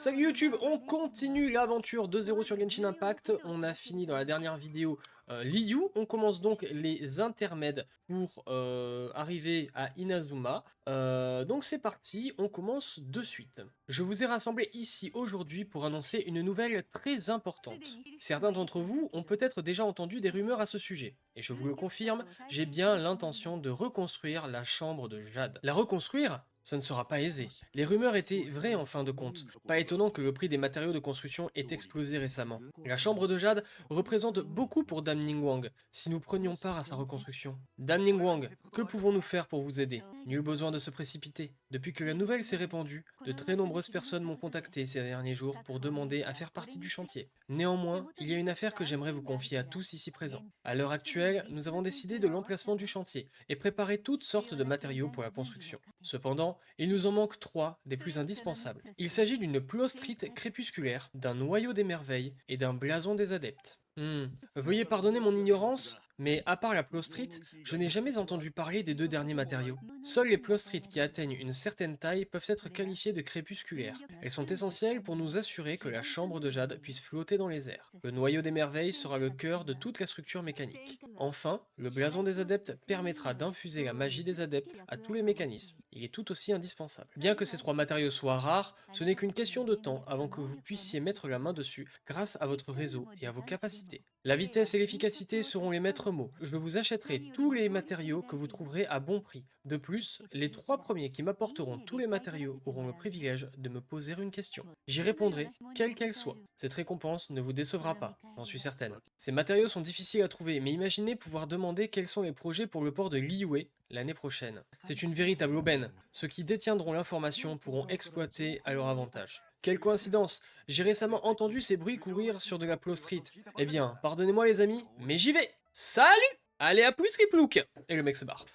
Salut YouTube, on continue l'aventure 2-0 sur Genshin Impact. On a fini dans la dernière vidéo Liu. On commence donc les intermèdes pour arriver à Inazuma. Donc c'est parti, on commence de suite. Je vous ai rassemblé ici aujourd'hui pour annoncer une nouvelle très importante. Certains d'entre vous ont peut-être déjà entendu des rumeurs à ce sujet. Et je vous le confirme, j'ai bien l'intention de reconstruire la chambre de Jade. La reconstruire ? Ça ne sera pas aisé. Les rumeurs étaient vraies en fin de compte. Pas étonnant que le prix des matériaux de construction ait explosé récemment. La chambre de Jade représente beaucoup pour Dame Ningguang, si nous prenions part à sa reconstruction. Dame Ningguang, que pouvons-nous faire pour vous aider? Nul besoin de se précipiter. Depuis que la nouvelle s'est répandue, de très nombreuses personnes m'ont contacté ces derniers jours pour demander à faire partie du chantier. Néanmoins, il y a une affaire que j'aimerais vous confier à tous ici présents. À l'heure actuelle, nous avons décidé de l'emplacement du chantier et préparé toutes sortes de matériaux pour la construction. Cependant, il nous en manque 3 des plus indispensables. Il s'agit d'une plostrite crépusculaire, d'un noyau des merveilles et d'un blason des adeptes. Veuillez pardonner mon ignorance, mais à part la plostrite, je n'ai jamais entendu parler des deux derniers matériaux. Seules les plostrites qui atteignent une certaine taille peuvent être qualifiées de crépusculaires. Elles sont essentielles pour nous assurer que la chambre de Jade puisse flotter dans les airs. Le noyau des merveilles sera le cœur de toute la structure mécanique. Enfin, le blason des adeptes permettra d'infuser la magie des adeptes à tous les mécanismes. Il est tout aussi indispensable. Bien que ces 3 matériaux soient rares, ce n'est qu'une question de temps avant que vous puissiez mettre la main dessus grâce à votre réseau et à vos capacités. La vitesse et l'efficacité seront les maîtres mots. Je vous achèterai tous les matériaux que vous trouverez à bon prix. De plus, les 3 premiers qui m'apporteront tous les matériaux auront le privilège de me poser une question. J'y répondrai, quelle qu'elle soit. Cette récompense ne vous décevra pas, j'en suis certaine. Ces matériaux sont difficiles à trouver, mais imaginez pouvoir demander quels sont les projets pour le port de Liyue l'année prochaine. C'est une véritable aubaine. Ceux qui détiendront l'information pourront exploiter à leur avantage. Quelle coïncidence! J'ai récemment entendu ces bruits courir sur de la plostrite. Eh bien, pardonnez-moi les amis, mais j'y vais! Salut! Allez, à plus, Riplouk! Et le mec se barre.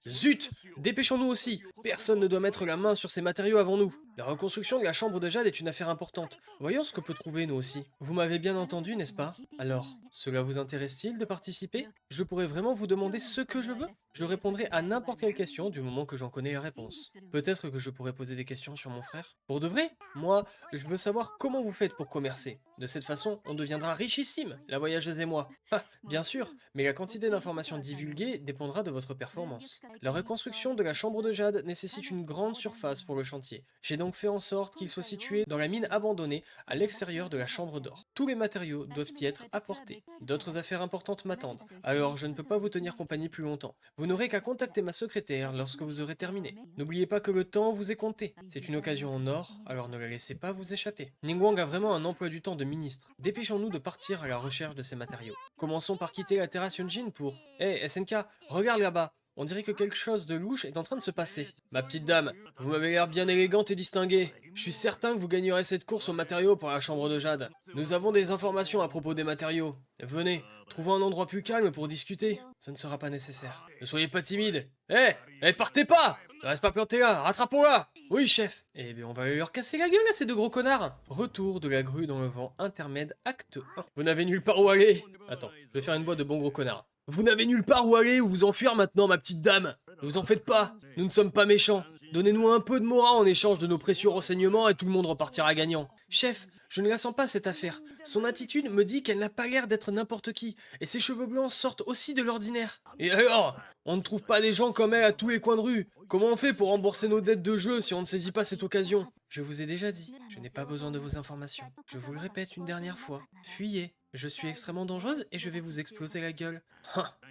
Zut! Dépêchons-nous aussi! Personne ne doit mettre la main sur ces matériaux avant nous. La reconstruction de la chambre de Jade est une affaire importante. Voyons ce que peut trouver nous aussi. Vous m'avez bien entendu, n'est-ce pas? Alors, cela vous intéresse-t-il de participer? Je pourrais vraiment vous demander ce que je veux? Je répondrai à n'importe quelle question du moment que j'en connais la réponse. Peut-être que je pourrais poser des questions sur mon frère? Pour de vrai? Moi, je veux savoir comment vous faites pour commercer. De cette façon, on deviendra richissime, la voyageuse et moi. Ah, bien sûr, mais la quantité d'informations divulguées dépendra de votre performance. La reconstruction de la chambre de Jade nécessite une grande surface pour le chantier. J'ai donc fait en sorte qu'il soit situé dans la mine abandonnée à l'extérieur de la chambre d'or. Tous les matériaux doivent y être apportés. D'autres affaires importantes m'attendent, alors je ne peux pas vous tenir compagnie plus longtemps. Vous n'aurez qu'à contacter ma secrétaire lorsque vous aurez terminé. N'oubliez pas que le temps vous est compté. C'est une occasion en or, alors ne la laissez pas vous échapper. Ningguang a vraiment un emploi du temps de ministre. Dépêchons-nous de partir à la recherche de ces matériaux. Commençons par quitter la terrasse Yunjin pour... Hé, SNK, regarde là-bas. On dirait que quelque chose de louche est en train de se passer. Ma petite dame, vous m'avez l'air bien élégante et distinguée. Je suis certain que vous gagnerez cette course aux matériaux pour la chambre de Jade. Nous avons des informations à propos des matériaux. Venez, trouvons un endroit plus calme pour discuter. Ce ne sera pas nécessaire. Ne soyez pas timide. Hé, partez pas! Ne reste pas planté là, rattrapons-la! Oui, chef. Eh bien, on va leur casser la gueule à ces 2 gros connards. Retour de la grue dans le vent, intermède, acte 1. Vous n'avez nulle part où aller. Attends, je vais faire une voix de bon gros connard. Vous n'avez nulle part où aller ou vous enfuir maintenant, ma petite dame. Ne vous en faites pas, nous ne sommes pas méchants. Donnez-nous un peu de Mora en échange de nos précieux renseignements et tout le monde repartira gagnant. Chef, je ne la sens pas cette affaire. Son attitude me dit qu'elle n'a pas l'air d'être n'importe qui, et ses cheveux blancs sortent aussi de l'ordinaire. Et alors? On ne trouve pas des gens comme elle à tous les coins de rue. Comment on fait pour rembourser nos dettes de jeu si on ne saisit pas cette occasion? Je vous ai déjà dit, je n'ai pas besoin de vos informations. Je vous le répète une dernière fois, fuyez. Je suis extrêmement dangereuse et je vais vous exploser la gueule.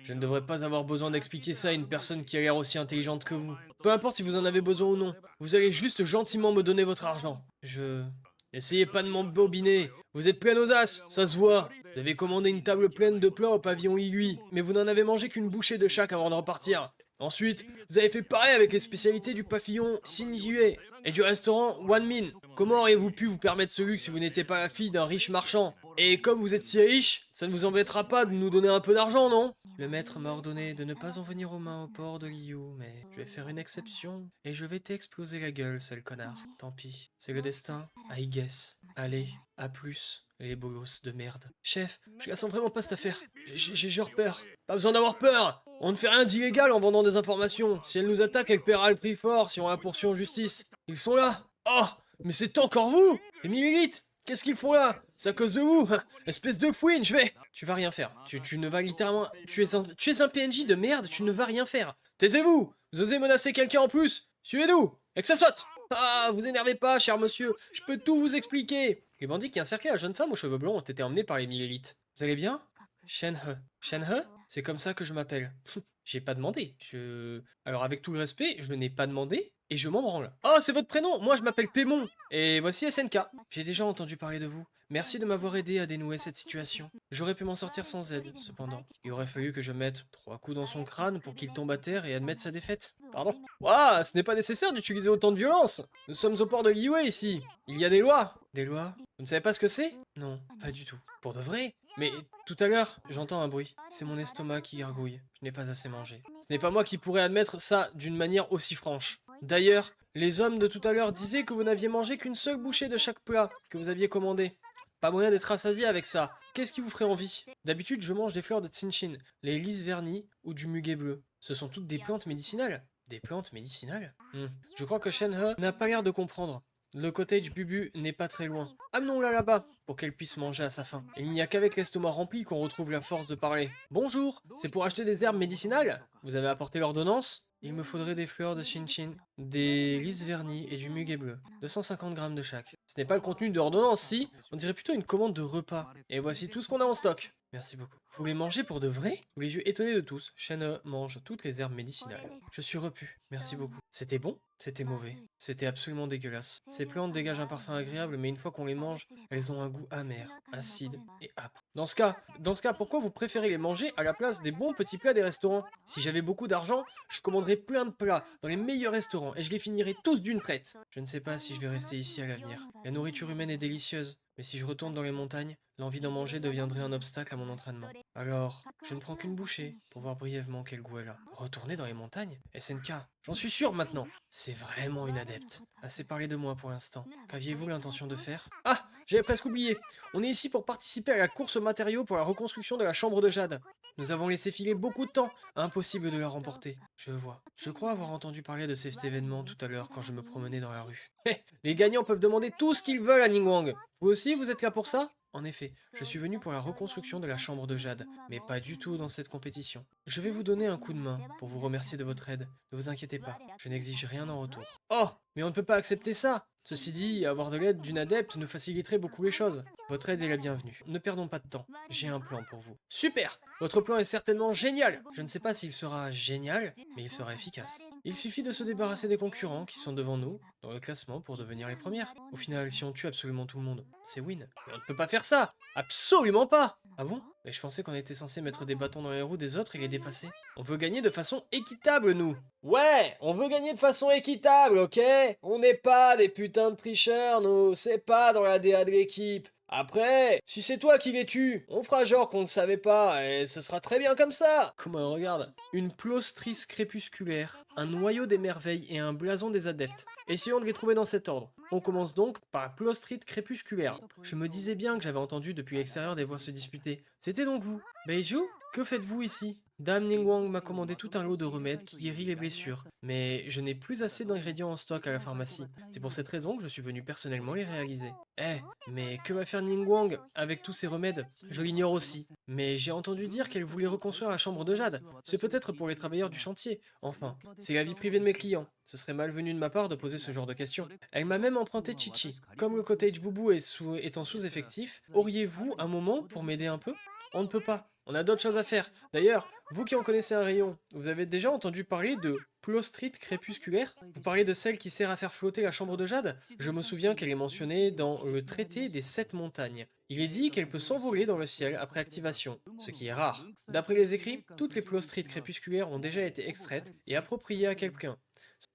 Je ne devrais pas avoir besoin d'expliquer ça à une personne qui a l'air aussi intelligente que vous. Peu importe si vous en avez besoin ou non, vous allez juste gentiment me donner votre argent. Essayez pas de m'embobiner, vous êtes plein aux as, ça se voit. Vous avez commandé une table pleine de plats au pavillon Igui, mais vous n'en avez mangé qu'une bouchée de chaque avant de repartir. Ensuite, vous avez fait pareil avec les spécialités du pavillon Shinjue et du restaurant Wanmin. Comment auriez-vous pu vous permettre ce luxe si vous n'étiez pas la fille d'un riche marchand? Et comme vous êtes si riche, ça ne vous embêtera pas de nous donner un peu d'argent, non? Le maître m'a ordonné de ne pas en venir aux mains au port de Liu, mais je vais faire une exception et je vais t'exploser la gueule, sale connard. Tant pis, c'est le destin, I guess. Allez, à plus. Les bolosses de merde. Chef, je la sens vraiment pas cette affaire. J'ai genre peur. Pas besoin d'avoir peur. On ne fait rien d'illégal en vendant des informations. Si elle nous attaque, elle paiera le prix fort si on la poursuit en justice. Ils sont là. Oh, mais c'est encore vous! Les millilitres, qu'est-ce qu'ils font là? C'est à cause de vous, espèce de fouine, je vais... Tu vas rien faire, tu ne vas littéralement... Tu es un PNJ de merde, tu ne vas rien faire. Taisez-vous! Vous osez menacer quelqu'un en plus? Suivez-nous! Et que ça saute! Ah, vous énervez pas, cher monsieur, je peux tout vous expliquer. Les bandits qui encerclaient la jeune femme aux cheveux blonds ont été emmenés par les millilitres. Vous allez bien? Shenhe. Shenhe? C'est comme ça que je m'appelle. J'ai pas demandé. Alors avec tout le respect, je n'ai pas demandé et je m'en branle. Oh, c'est votre prénom? Moi je m'appelle Pémon. Et voici SNK. J'ai déjà entendu parler de vous. Merci de m'avoir aidé à dénouer cette situation. J'aurais pu m'en sortir sans aide, cependant. Il aurait fallu que je mette 3 coups dans son crâne pour qu'il tombe à terre et admette sa défaite. Pardon? Ouah, ce n'est pas nécessaire d'utiliser autant de violence. Nous sommes au port de Liyue ici. Il y a des lois. Des lois? Vous ne savez pas ce que c'est? Non, pas du tout. Pour de vrai? Mais tout à l'heure, j'entends un bruit. C'est mon estomac qui gargouille. Je n'ai pas assez mangé. Ce n'est pas moi qui pourrais admettre ça d'une manière aussi franche. D'ailleurs, les hommes de tout à l'heure disaient que vous n'aviez mangé qu'une seule bouchée de chaque plat que vous aviez commandé. Pas moyen d'être rassasié avec ça. Qu'est-ce qui vous ferait envie? D'habitude, je mange des fleurs de tsinshin, les lys vernis ou du muguet bleu. Ce sont toutes des plantes médicinales. Des plantes médicinales? Je crois que Shenhe n'a pas l'air de comprendre. Le cottage Bubu n'est pas très loin. Amenons-la là-bas, pour qu'elle puisse manger à sa faim. Il n'y a qu'avec l'estomac rempli qu'on retrouve la force de parler. Bonjour, c'est pour acheter des herbes médicinales? Vous avez apporté l'ordonnance? Il me faudrait des fleurs de Shinchin, des lys vernis et du muguet bleu. 250 grammes de chaque. Ce n'est pas le contenu de l'ordonnance, si? On dirait plutôt une commande de repas. Et voici tout ce qu'on a en stock. Merci beaucoup. Vous les mangez pour de vrai? Sous les yeux étonnés de tous, Shen mange toutes les herbes médicinales. Je suis repu. Merci beaucoup. C'était bon? C'était mauvais. C'était absolument dégueulasse. Ces plantes dégagent un parfum agréable, mais une fois qu'on les mange, elles ont un goût amer, acide et âpre. Dans ce cas, pourquoi vous préférez les manger à la place des bons petits plats des restaurants? Si j'avais beaucoup d'argent, je commanderais plein de plats dans les meilleurs restaurants et je les finirais tous d'une traite. Je ne sais pas si je vais rester ici à l'avenir. La nourriture humaine est délicieuse, mais si je retourne dans les montagnes, l'envie d'en manger deviendrait un obstacle à mon entraînement. Alors, je ne prends qu'une bouchée pour voir brièvement quel goût elle a. Retourner dans les montagnes? SNK, j'en suis sûr maintenant. C'est vraiment une adepte. Assez parlé de moi pour l'instant. Qu'aviez-vous l'intention de faire? Ah, j'avais presque oublié. On est ici pour participer à la course aux matériaux pour la reconstruction de la chambre de Jade. Nous avons laissé filer beaucoup de temps. Impossible de la remporter. Je vois. Je crois avoir entendu parler de cet événement tout à l'heure quand je me promenais dans la rue. Les gagnants peuvent demander tout ce qu'ils veulent à Ningguang. Vous aussi, vous êtes là pour ça? En effet, je suis venu pour la reconstruction de la chambre de Jade, mais pas du tout dans cette compétition. Je vais vous donner un coup de main pour vous remercier de votre aide. Ne vous inquiétez pas, je n'exige rien en retour. Oh, mais on ne peut pas accepter ça! Ceci dit, avoir de l'aide d'une adepte nous faciliterait beaucoup les choses. Votre aide est la bienvenue. Ne perdons pas de temps. J'ai un plan pour vous. Super! Votre plan est certainement génial! Je ne sais pas s'il sera génial, mais il sera efficace. Il suffit de se débarrasser des concurrents qui sont devant nous dans le classement pour devenir les premières. Au final, si on tue absolument tout le monde, c'est win. Mais on ne peut pas faire ça! Absolument pas! Ah bon? Mais je pensais qu'on était censé mettre des bâtons dans les roues des autres et les dépasser. On veut gagner de façon équitable, nous! Ouais, on veut gagner de façon équitable, ok? On n'est pas des putains de tricheurs, nous. C'est pas dans la DA de l'équipe. Après, si c'est toi qui les tues, on fera genre qu'on ne savait pas, et ce sera très bien comme ça. Comment on regarde? Une plostrice crépusculaire, un noyau des merveilles et un blason des adeptes. Essayons de les trouver dans cet ordre. On commence donc par la plostrite crépusculaire. Je me disais bien que j'avais entendu depuis l'extérieur des voix se disputer. C'était donc vous. Beiju, que faites-vous ici? Dame Ningguang m'a commandé tout un lot de remèdes qui guérit les blessures, mais je n'ai plus assez d'ingrédients en stock à la pharmacie. C'est pour cette raison que je suis venu personnellement les réaliser. Mais que va faire Ningguang avec tous ces remèdes? Je l'ignore aussi, mais j'ai entendu dire qu'elle voulait reconstruire la chambre de Jade. C'est peut-être pour les travailleurs du chantier. Enfin, c'est la vie privée de mes clients. Ce serait malvenu de ma part de poser ce genre de questions. Elle m'a même emprunté Chichi. Comme le cottage Boubou est en sous-effectif, auriez-vous un moment pour m'aider un peu? On ne peut pas. On a d'autres choses à faire. D'ailleurs, vous qui en connaissez un rayon, vous avez déjà entendu parler de plostrite crépusculaire? Vous parlez de celle qui sert à faire flotter la chambre de Jade? Je me souviens qu'elle est mentionnée dans le traité des 7 montagnes. Il est dit qu'elle peut s'envoler dans le ciel après activation, ce qui est rare. D'après les écrits, toutes les plostrites crépusculaires ont déjà été extraites et appropriées à quelqu'un.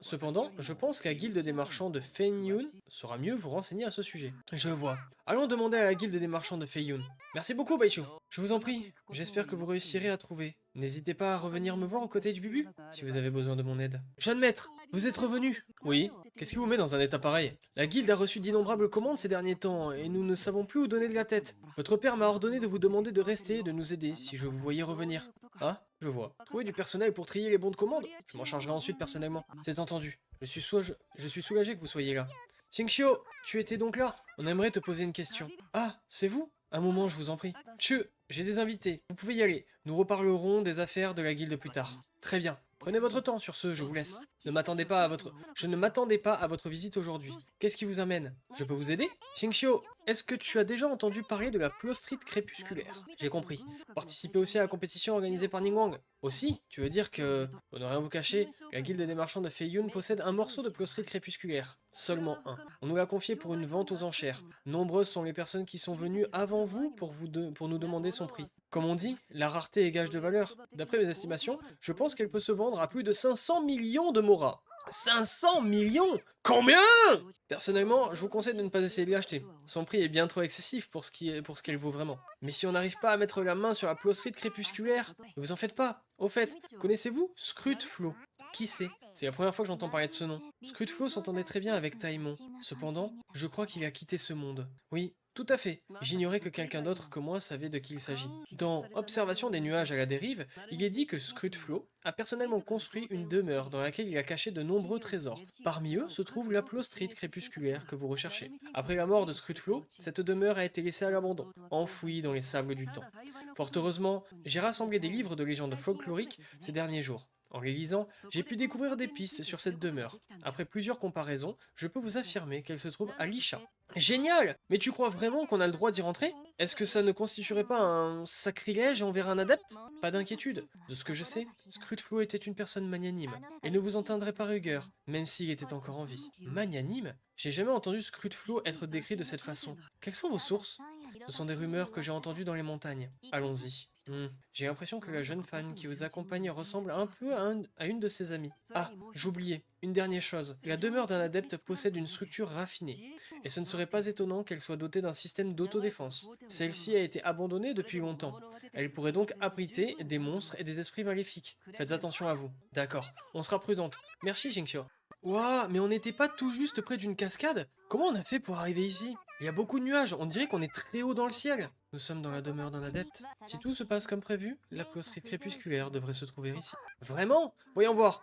Cependant, je pense que la guilde des marchands de Feiyun saura mieux vous renseigner à ce sujet. Je vois. Allons demander à la guilde des marchands de Feiyun. Merci beaucoup, Baichu. Je vous en prie. J'espère que vous réussirez à trouver. N'hésitez pas à revenir me voir au côté du Bubu, si vous avez besoin de mon aide. Jeune maître, vous êtes revenu? Oui. Qu'est-ce qui vous met dans un état pareil? La guilde a reçu d'innombrables commandes ces derniers temps, et nous ne savons plus où donner de la tête. Votre père m'a ordonné de vous demander de rester et de nous aider, si je vous voyais revenir. Ah, je vois. Trouver du personnel pour trier les bons de commande? Je m'en chargerai ensuite personnellement. C'est entendu. Je suis soulagé que vous soyez là. Xingqiu, tu étais donc là? On aimerait te poser une question. Ah, c'est vous? Un moment, je vous en prie. J'ai des invités. Vous pouvez y aller. Nous reparlerons des affaires de la guilde plus tard. Très bien. Prenez votre temps sur ce, je vous laisse. Je ne m'attendais pas à votre visite aujourd'hui. Qu'est-ce qui vous amène? Je peux vous aider? Xingqiu, est-ce que tu as déjà entendu parler de la plostrite crépusculaire? J'ai compris. Participer aussi à la compétition organisée par Ningguang. Aussi, tu veux dire que, pour ne rien vous cacher, la guilde des marchands de Feiyun possède un morceau de plostrite crépusculaire. Seulement un. On nous l'a confié pour une vente aux enchères. Nombreuses sont les personnes qui sont venues avant vous pour nous demander son prix. Comme on dit, la rareté est gage de valeur. D'après mes estimations, je pense qu'elle peut se vendre à plus de 500 millions de moras. 500 millions? Combien? Personnellement, je vous conseille de ne pas essayer de l'acheter. Son prix est bien trop excessif pour ce qu'elle vaut vraiment. Mais si on n'arrive pas à mettre la main sur la plostrite crépusculaire, ne vous en faites pas. Au fait, connaissez-vous Scrutflow? Qui c'est? C'est la première fois que j'entends parler de ce nom. Scrutflow s'entendait très bien avec Taimon. Cependant, je crois qu'il a quitté ce monde. Oui, tout à fait. J'ignorais que quelqu'un d'autre que moi savait de qui il s'agit. Dans Observation des nuages à la dérive, il est dit que Scrutflow a personnellement construit une demeure dans laquelle il a caché de nombreux trésors. Parmi eux se trouve la plostrite crépusculaire que vous recherchez. Après la mort de Scrutflow, cette demeure a été laissée à l'abandon, enfouie dans les sables du temps. Fort heureusement, j'ai rassemblé des livres de légendes folkloriques ces derniers jours. En les lisant, j'ai pu découvrir des pistes sur cette demeure. Après plusieurs comparaisons, je peux vous affirmer qu'elle se trouve à Lisha. Génial! Mais tu crois vraiment qu'on a le droit d'y rentrer? Est-ce que ça ne constituerait pas un sacrilège envers un adepte? Pas d'inquiétude. De ce que je sais, Scrutflow était une personne magnanime. Il ne vous entendrait pas rigueur, même s'il était encore en vie. Magnanime? J'ai jamais entendu Scrutflow être décrit de cette façon. Quelles sont vos sources? Ce sont des rumeurs que j'ai entendues dans les montagnes. Allons-y. J'ai l'impression que la jeune femme qui vous accompagne ressemble un peu à une de ses amies. Ah, j'oubliais, une dernière chose. La demeure d'un adepte possède une structure raffinée, et ce ne serait pas étonnant qu'elle soit dotée d'un système d'autodéfense. Celle-ci a été abandonnée depuis longtemps. Elle pourrait donc abriter des monstres et des esprits maléfiques. Faites attention à vous. D'accord, on sera prudente. Merci, Xingqiu. Ouah, mais on n'était pas tout juste près d'une cascade? Comment on a fait pour arriver ici? Il y a beaucoup de nuages, on dirait qu'on est très haut dans le ciel. Nous sommes dans la demeure d'un adepte. Si tout se passe comme prévu, la plostrite crépusculaire devrait se trouver ici. Vraiment? Voyons voir.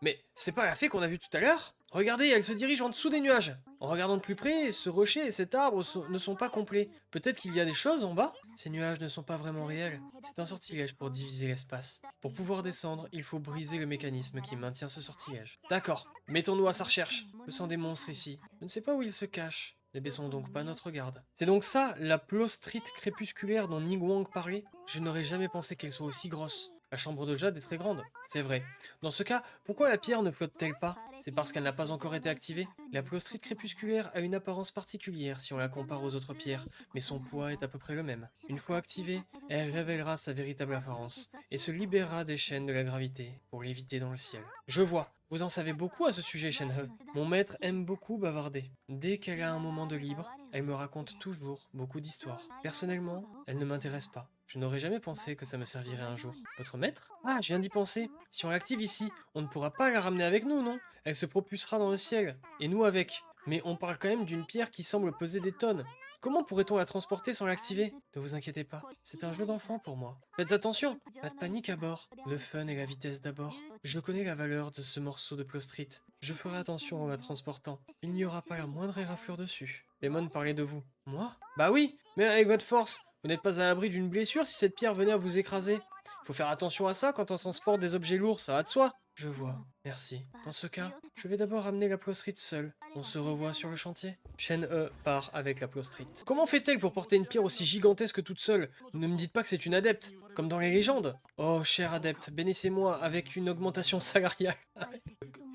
Mais c'est pas la fée qu'on a vue tout à l'heure? Regardez, elle se dirige en dessous des nuages. En regardant de plus près, ce rocher et cet arbre ne sont pas complets. Peut-être qu'il y a des choses en bas? Ces nuages ne sont pas vraiment réels. C'est un sortilège pour diviser l'espace. Pour pouvoir descendre, il faut briser le mécanisme qui maintient ce sortilège. D'accord, mettons-nous à sa recherche. Je sens des monstres ici. Je ne sais pas où ils se cachent. Ne baissons donc pas notre garde. C'est donc ça, la plostrite crépusculaire dont Ningguang parlait? Je n'aurais jamais pensé qu'elle soit aussi grosse. La chambre de jade est très grande, c'est vrai. Dans ce cas, pourquoi la pierre ne flotte-t-elle pas? C'est parce qu'elle n'a pas encore été activée. La plostrite crépusculaire a une apparence particulière si on la compare aux autres pierres, mais son poids est à peu près le même. Une fois activée, elle révélera sa véritable apparence, et se libérera des chaînes de la gravité, pour l'éviter dans le ciel. Je vois. Vous en savez beaucoup à ce sujet, Shenhe. Mon maître aime beaucoup bavarder. Dès qu'elle a un moment de libre, elle me raconte toujours beaucoup d'histoires. Personnellement, elle ne m'intéresse pas. Je n'aurais jamais pensé que ça me servirait un jour. Votre maître? Ah, je viens d'y penser. Si on l'active ici, on ne pourra pas la ramener avec nous, non? Elle se propulsera dans le ciel, et nous avec. Mais on parle quand même d'une pierre qui semble peser des tonnes. Comment pourrait-on la transporter sans l'activer? Ne vous inquiétez pas, c'est un jeu d'enfant pour moi. Faites attention, pas de panique à bord. Le fun et la vitesse d'abord. Je connais la valeur de ce morceau de plostrite. Je ferai attention en la transportant. Il n'y aura pas la moindre éraflure dessus. Lemon parlait de vous. Moi? Bah oui, mais avec votre force, vous n'êtes pas à l'abri d'une blessure si cette pierre venait à vous écraser. Faut faire attention à ça quand on transporte des objets lourds, ça va de soi. Je vois, merci. Dans ce cas, je vais d'abord ramener la plostrite seule. On se revoit sur le chantier. Shen-E part avec la plostrite. Comment fait-elle pour porter une pierre aussi gigantesque toute seule? Ne me dites pas que c'est une adepte, comme dans les légendes. Oh, cher adepte, bénissez-moi avec une augmentation salariale.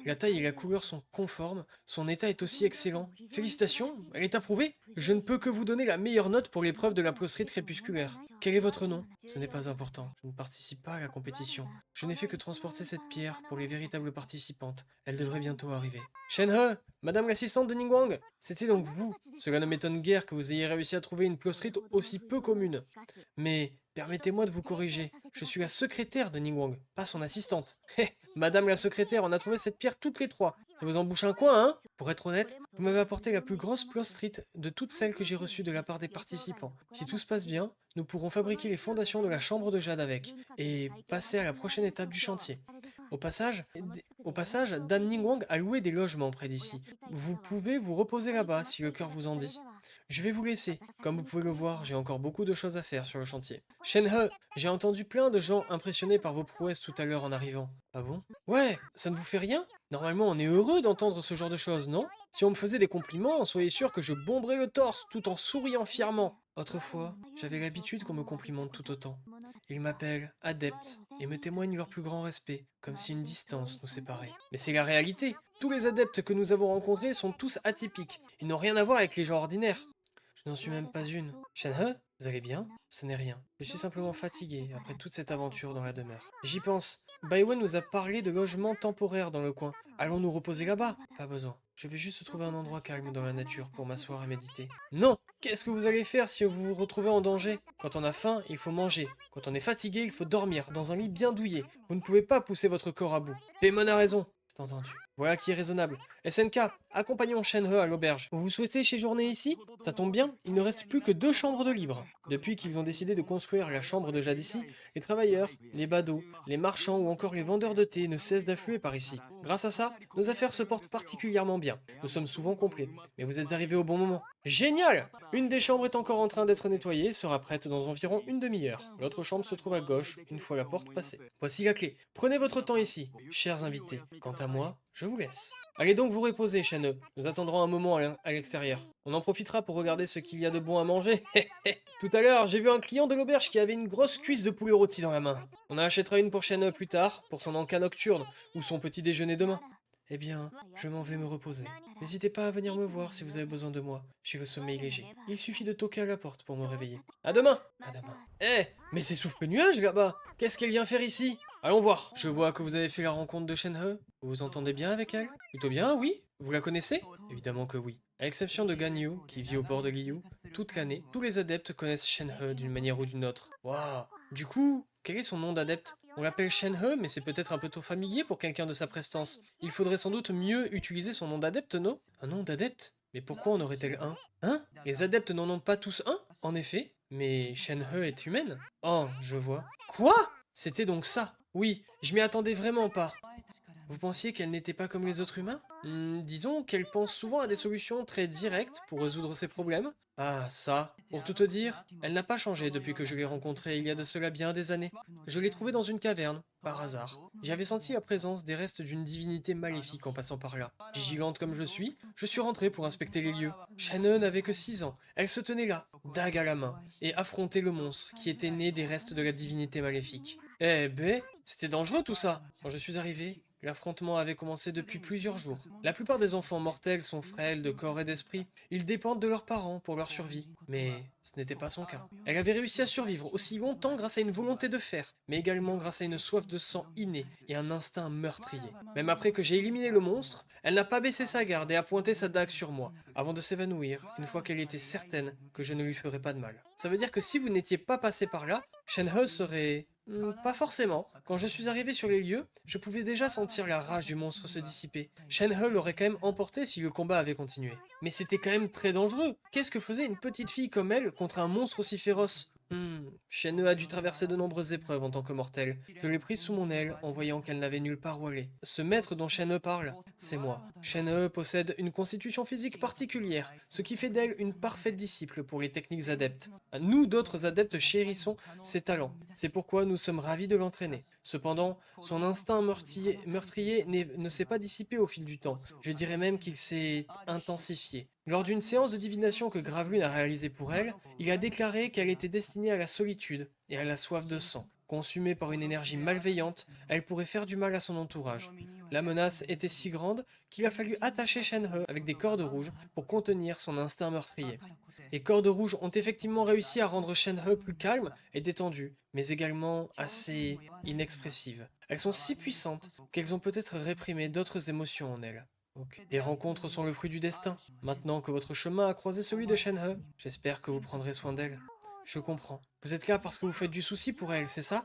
La taille et la couleur sont conformes, son état est aussi excellent. Félicitations, elle est approuvée. Je ne peux que vous donner la meilleure note pour l'épreuve de la plostrite crépusculaire. Quel est votre nom? Ce n'est pas important, je ne participe pas à la compétition. Je n'ai fait que transporter cette pierre pour les véritables participantes. Elle devrait bientôt arriver. Shenhe, madame l'assistante de Ningguang, c'était donc vous. Cela ne m'étonne guère que vous ayez réussi à trouver une plostrite aussi peu commune. Mais permettez-moi de vous corriger, je suis la secrétaire de Ningguang, pas son assistante. Hé, madame la secrétaire, on a trouvé cette pierre toutes les trois. Ça vous embouche un coin, hein? Pour être honnête, vous m'avez apporté la plus grosse plostrite de toutes celles que j'ai reçues de la part des participants. Si tout se passe bien, nous pourrons fabriquer les fondations de la chambre de jade avec, et passer à la prochaine étape du chantier. Au passage, Dame Ningguang a loué des logements près d'ici. Vous pouvez vous reposer là-bas si le cœur vous en dit. Je vais vous laisser. Comme vous pouvez le voir, j'ai encore beaucoup de choses à faire sur le chantier. Shenhe, j'ai entendu plein de gens impressionnés par vos prouesses tout à l'heure en arrivant. Ah bon? Ouais, ça ne vous fait rien? Normalement, on est heureux d'entendre ce genre de choses, non? Si on me faisait des compliments, soyez sûr que je bomberais le torse tout en souriant fièrement. Autrefois, j'avais l'habitude qu'on me complimente tout autant. Ils m'appellent adepte et me témoignent leur plus grand respect, comme si une distance nous séparait. Mais c'est la réalité. Tous les adeptes que nous avons rencontrés sont tous atypiques. Ils n'ont rien à voir avec les gens ordinaires. Je n'en suis même pas une. Shenhe, vous allez bien? Ce n'est rien. Je suis simplement fatigué après toute cette aventure dans la demeure. J'y pense. Baiwen nous a parlé de logements temporaires dans le coin. Allons nous reposer là-bas? Pas besoin. Je vais juste trouver un endroit calme dans la nature pour m'asseoir et méditer. Non! Qu'est-ce que vous allez faire si vous vous retrouvez en danger? Quand on a faim, il faut manger. Quand on est fatigué, il faut dormir dans un lit bien douillet. Vous ne pouvez pas pousser votre corps à bout. Paimon a raison. C'est entendu. Voilà qui est raisonnable. SNK, accompagnons Shenhe à l'auberge. Vous souhaitez séjourner ici? Ça tombe bien, il ne reste plus que 2 chambres de libre. Depuis qu'ils ont décidé de construire la chambre de jade ici, les travailleurs, les badauds, les marchands ou encore les vendeurs de thé ne cessent d'affluer par ici. Grâce à ça, nos affaires se portent particulièrement bien. Nous sommes souvent complets. Mais vous êtes arrivés au bon moment. Génial! Une des chambres est encore en train d'être nettoyée, sera prête dans environ une demi-heure. L'autre chambre se trouve à gauche, une fois la porte passée. Voici la clé. Prenez votre temps ici, chers invités. Quant à moi, je vous laisse. Allez donc vous reposer, Shenhe. Nous attendrons un moment à l'extérieur. On en profitera pour regarder ce qu'il y a de bon à manger. Tout à l'heure, j'ai vu un client de l'auberge qui avait une grosse cuisse de poulet rôti dans la main. On en achètera une pour Shenhe plus tard, pour son encas nocturne, ou son petit déjeuner demain. Eh bien, je m'en vais me reposer. N'hésitez pas à venir me voir si vous avez besoin de moi. J'ai le sommeil léger. Il suffit de toquer à la porte pour me réveiller. À demain! À demain. Eh, mais c'est Souffle Nuage là-bas! Qu'est-ce qu'elle vient faire ici? Allons voir. Je vois que vous avez fait la rencontre de Shenhe. Vous vous entendez bien avec elle? Plutôt bien, oui? Vous la connaissez? Évidemment que oui. À l'exception de Ganyu, qui vit au port de Liu, toute l'année, tous les adeptes connaissent Shenhe d'une manière ou d'une autre. Waouh! Du coup, quel est son nom d'adepte? On l'appelle Shenhe, mais c'est peut-être un peu trop familier pour quelqu'un de sa prestance. Il faudrait sans doute mieux utiliser son nom d'adepte, non? Un nom d'adepte? Mais pourquoi en aurait-elle un? Hein? Les adeptes n'en ont pas tous un? En effet, mais Shenhe est humaine. Oh, je vois. Quoi? C'était donc ça. Oui, je m'y attendais vraiment pas. Vous pensiez qu'elle n'était pas comme les autres humains? Disons qu'elle pense souvent à des solutions très directes pour résoudre ses problèmes. Ah, ça, pour tout te dire, elle n'a pas changé depuis que je l'ai rencontrée il y a de cela bien des années. Je l'ai trouvée dans une caverne, par hasard. J'y avais senti la présence des restes d'une divinité maléfique en passant par là. Vigilante comme je suis rentré pour inspecter les lieux. Shannon n'avait que 6 ans. Elle se tenait là, dague à la main, et affrontait le monstre qui était né des restes de la divinité maléfique. Eh ben, c'était dangereux tout ça. Quand je suis arrivé, l'affrontement avait commencé depuis plusieurs jours. La plupart des enfants mortels sont frêles de corps et d'esprit. Ils dépendent de leurs parents pour leur survie. Mais ce n'était pas son cas. Elle avait réussi à survivre aussi longtemps grâce à une volonté de fer, mais également grâce à une soif de sang innée et un instinct meurtrier. Même après que j'ai éliminé le monstre, elle n'a pas baissé sa garde et a pointé sa dague sur moi, avant de s'évanouir, une fois qu'elle était certaine que je ne lui ferais pas de mal. Ça veut dire que si vous n'étiez pas passé par là, Shenhe serait... pas forcément. Quand je suis arrivé sur les lieux, je pouvais déjà sentir la rage du monstre se dissiper. Shenhe l'aurait quand même emporté si le combat avait continué. Mais c'était quand même très dangereux. Qu'est-ce que faisait une petite fille comme elle contre un monstre aussi féroce? Shenhe a dû traverser de nombreuses épreuves en tant que mortelle. Je l'ai prise sous mon aile en voyant qu'elle n'avait nulle part où aller. Ce maître dont Shenhe parle, c'est moi. Shenhe possède une constitution physique particulière, ce qui fait d'elle une parfaite disciple pour les techniques adeptes. Nous, d'autres adeptes, chérissons ses talents. C'est pourquoi nous sommes ravis de l'entraîner. Cependant, son instinct meurtrier ne s'est pas dissipé au fil du temps. Je dirais même qu'il s'est intensifié. Lors d'une séance de divination que Gravelune a réalisée pour elle, il a déclaré qu'elle était destinée à la solitude et à la soif de sang. Consumée par une énergie malveillante, elle pourrait faire du mal à son entourage. La menace était si grande qu'il a fallu attacher Shenhe avec des cordes rouges pour contenir son instinct meurtrier. Les cordes rouges ont effectivement réussi à rendre Shenhe plus calme et détendue, mais également assez inexpressive. Elles sont si puissantes qu'elles ont peut-être réprimé d'autres émotions en elle. Les rencontres sont le fruit du destin. Maintenant que votre chemin a croisé celui de Shenhe, j'espère que vous prendrez soin d'elle. Je comprends. Vous êtes là parce que vous faites du souci pour elle, c'est ça?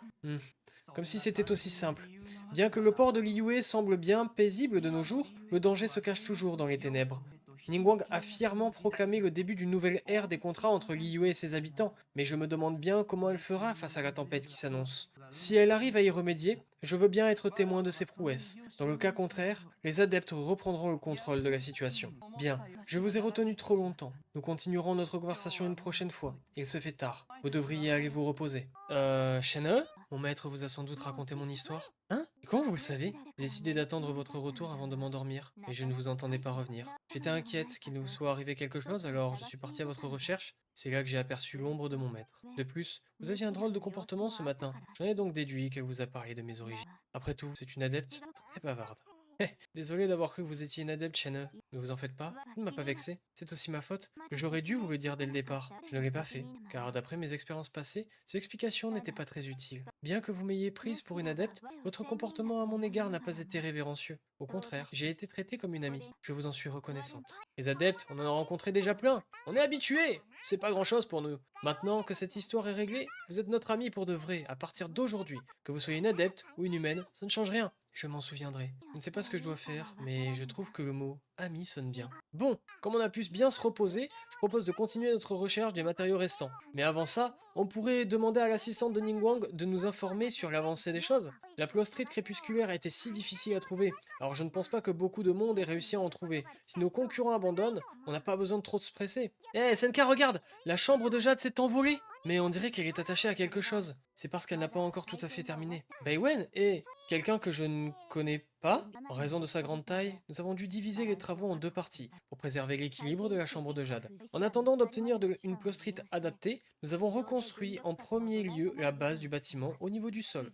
Comme si c'était aussi simple. Bien que le port de Liyue semble bien paisible de nos jours, le danger se cache toujours dans les ténèbres. Ningguang a fièrement proclamé le début d'une nouvelle ère des contrats entre Liyue et ses habitants, mais je me demande bien comment elle fera face à la tempête qui s'annonce. Si elle arrive à y remédier, je veux bien être témoin de ses prouesses. Dans le cas contraire, les adeptes reprendront le contrôle de la situation. Bien, je vous ai retenu trop longtemps. Nous continuerons notre conversation une prochaine fois. Il se fait tard. Vous devriez aller vous reposer. Shen-He, mon maître vous a sans doute raconté mon histoire. Hein? Et comment vous le savez? J'ai décidé d'attendre votre retour avant de m'endormir, mais je ne vous entendais pas revenir. J'étais inquiète qu'il ne vous soit arrivé quelque chose, alors je suis parti à votre recherche. C'est là que j'ai aperçu l'ombre de mon maître. De plus, vous aviez un drôle de comportement ce matin. J'en ai donc déduit qu'elle vous a parlé de mes origines. Après tout, c'est une adepte très bavarde. Désolé d'avoir cru que vous étiez une adepte, Shen-He. Ne vous en faites pas, ça ne m'a pas vexé. C'est aussi ma faute. J'aurais dû vous le dire dès le départ. Je ne l'ai pas fait, car d'après mes expériences passées, ces explications n'étaient pas très utiles. Bien que vous m'ayez prise pour une adepte, votre comportement à mon égard n'a pas été révérencieux. Au contraire, j'ai été traitée comme une amie. Je vous en suis reconnaissante. Les adeptes, on en a rencontré déjà plein. On est habitués. C'est pas grand-chose pour nous. Maintenant que cette histoire est réglée, vous êtes notre ami pour de vrai, à partir d'aujourd'hui. Que vous soyez une adepte ou une humaine, ça ne change rien. Je m'en souviendrai. Je ne sais pas ce que je dois faire, mais je trouve que le mot ami sonne bien. Bon, comme on a pu bien se reposer, je propose de continuer notre recherche des matériaux restants. Mais avant ça, on pourrait demander à l'assistante de Ningguang de nous informer sur l'avancée des choses. La plostrite crépusculaire a été si difficile à trouver, alors je ne pense pas que beaucoup de monde ait réussi à en trouver. Si nos concurrents abandonnent, on n'a pas besoin de trop se presser. Eh, SNK, regarde! La chambre de Jade s'est envolée! Mais on dirait qu'elle est attachée à quelque chose. C'est parce qu'elle n'a pas encore tout à fait terminé. Baiwen est quelqu'un que je ne connais pas. En raison de sa grande taille, nous avons dû diviser les travaux en deux parties pour préserver l'équilibre de la chambre de Jade. En attendant d'obtenir une plostrite adaptée, nous avons reconstruit en premier lieu la base du bâtiment au niveau du sol.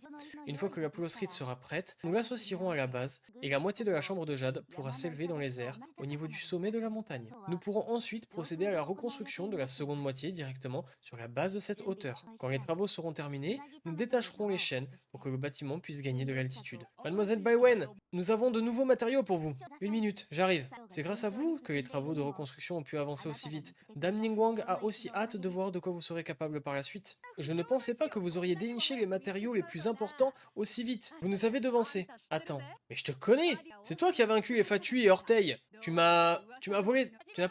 Une fois que la plostrite sera prête, nous l'associerons à la base et la moitié de la chambre de Jade pourra s'élever dans les airs au niveau du sommet de la montagne. Nous pourrons ensuite procéder à la reconstruction de la seconde moitié directement sur la base de cette hauteur. Quand les travaux seront terminés, nous détacherons les chaînes pour que le bâtiment puisse gagner de l'altitude. Mademoiselle Baiwen, nous avons de nouveaux matériaux pour vous. Une minute, j'arrive. C'est grâce à vous que les travaux de reconstruction ont pu avancer aussi vite. Dame Ningguang a aussi hâte de voir de quoi vous serez capable par la suite. Je ne pensais pas que vous auriez déniché les matériaux les plus importants aussi vite. Vous nous avez devancés. Attends, mais je te connais. C'est toi qui as vaincu les Fatui et Orteil. Tu n'as pas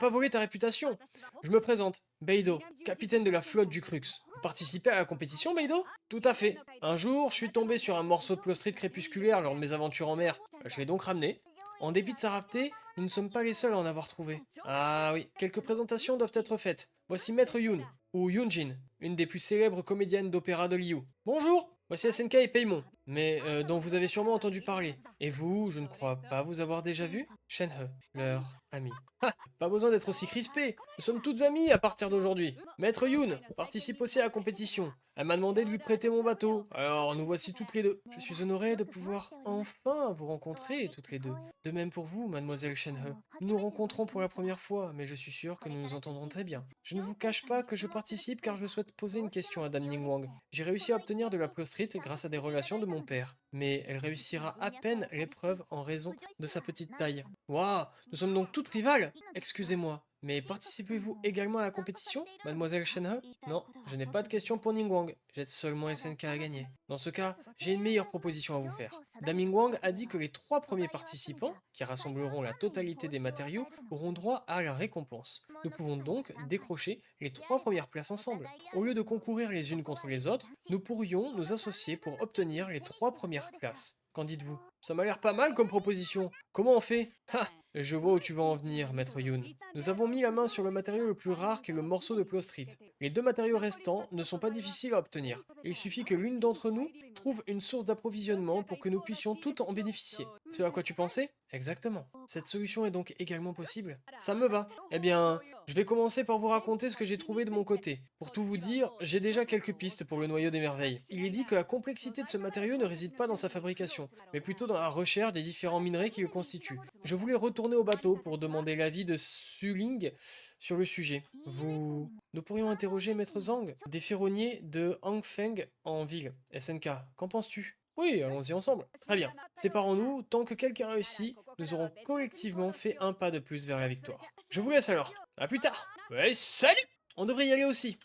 volé ta réputation. Je me présente, Beidou, capitaine de la flotte du Crux. Vous participez à la compétition, Beidou? Tout à fait. Un jour, je suis tombé sur un morceau de plostrite crépusculaire lors de mes aventures en mer. Je l'ai donc ramené. En dépit de sa rareté, nous ne sommes pas les seuls à en avoir trouvé. Ah oui, quelques présentations doivent être faites. Voici Maître Yoon, ou Yoonjin, une des plus célèbres comédiennes d'opéra de Liu. Bonjour! Voici SNK et Paimon, mais dont vous avez sûrement entendu parler. Et vous, je ne crois pas vous avoir déjà vu? Shen-He, leur ami. Ha! Pas besoin d'être aussi crispé. Nous sommes toutes amies à partir d'aujourd'hui. Maître Yoon participe aussi à la compétition. Elle m'a demandé de lui prêter mon bateau. Alors nous voici toutes les deux. Je suis honoré de pouvoir enfin vous rencontrer toutes les deux. De même pour vous, mademoiselle Shen-He. Nous nous rencontrons pour la première fois, mais je suis sûr que nous nous entendrons très bien. Je ne vous cache pas que je participe car je souhaite poser une question à Dame Ningguang. J'ai réussi à obtenir de la plostrite grâce à des relations de mon père, mais elle réussira à peine l'épreuve en raison de sa petite taille. Waouh, nous sommes donc toutes rivales? Excusez-moi, mais participez-vous également à la compétition, mademoiselle Shen-He? Non, je n'ai pas de question pour Ningguang, j'aide seulement SNK à gagner. Dans ce cas, j'ai une meilleure proposition à vous faire. Dame Ningguang a dit que les 3 premiers participants, qui rassembleront la totalité des matériaux, auront droit à la récompense. Nous pouvons donc décrocher les 3 premières places ensemble. Au lieu de concourir les unes contre les autres, nous pourrions nous associer pour obtenir les 3 premières places. Qu'en dites-vous? Ça m'a l'air pas mal comme proposition. Comment on fait? Ha! Je vois où tu vas en venir, maître Yoon. Nous avons mis la main sur le matériau le plus rare qui est le morceau de plostrite. Les 2 matériaux restants ne sont pas difficiles à obtenir. Il suffit que l'une d'entre nous trouve une source d'approvisionnement pour que nous puissions toutes en bénéficier. C'est à quoi tu pensais? Exactement. Cette solution est donc également possible? Ça me va. Eh bien, je vais commencer par vous raconter ce que j'ai trouvé de mon côté. Pour tout vous dire, j'ai déjà quelques pistes pour le noyau des merveilles. Il est dit que la complexité de ce matériau ne réside pas dans sa fabrication, mais plutôt dans la recherche des différents minerais qui le constituent. Je voulais retourner au bateau pour demander l'avis de Suling sur le sujet. Nous pourrions interroger Maître Zhang, des ferronniers de Hangfeng en ville. SNK, qu'en penses-tu? Oui, allons-y ensemble. Très bien. Séparons-nous, tant que quelqu'un réussit, nous aurons collectivement fait un pas de plus vers la victoire. Je vous laisse alors. À plus tard. Ouais, salut! On devrait y aller aussi.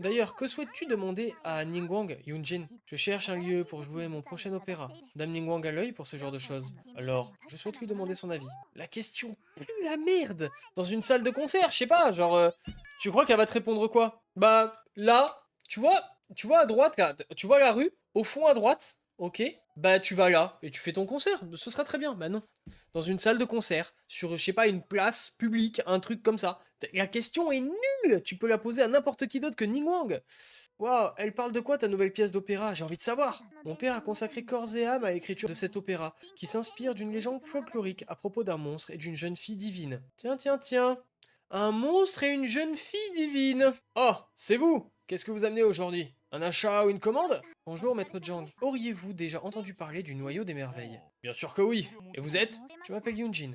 D'ailleurs, que souhaites-tu demander à Ningguang, Yunjin? Je cherche un lieu pour jouer mon prochain opéra. Dame Ningguang a l'œil pour ce genre de choses. Alors, je souhaite lui demander son avis. La question pue la merde! Dans une salle de concert, je sais pas, genre, tu crois qu'elle va te répondre quoi? Bah, là, tu vois à droite, là, tu vois la rue, au fond à droite, ok? Bah, tu vas là, et tu fais ton concert, ce sera très bien. Bah non. Dans une salle de concert, sur, je sais pas, une place publique, un truc comme ça. La question est nulle! Tu peux la poser à n'importe qui d'autre que Ningguang. Waouh, elle parle de quoi ta nouvelle pièce d'opéra? J'ai envie de savoir. Mon père a consacré corps et âme à l'écriture de cet opéra, qui s'inspire d'une légende folklorique à propos d'un monstre et d'une jeune fille divine. Tiens, tiens, tiens. Un monstre et une jeune fille divine. Oh, c'est vous! Qu'est-ce que vous amenez aujourd'hui? Un achat ou une commande? Bonjour, maître Jiang. Auriez-vous déjà entendu parler du noyau des merveilles? Bien sûr que oui. Et vous êtes? Je m'appelle Yunjin.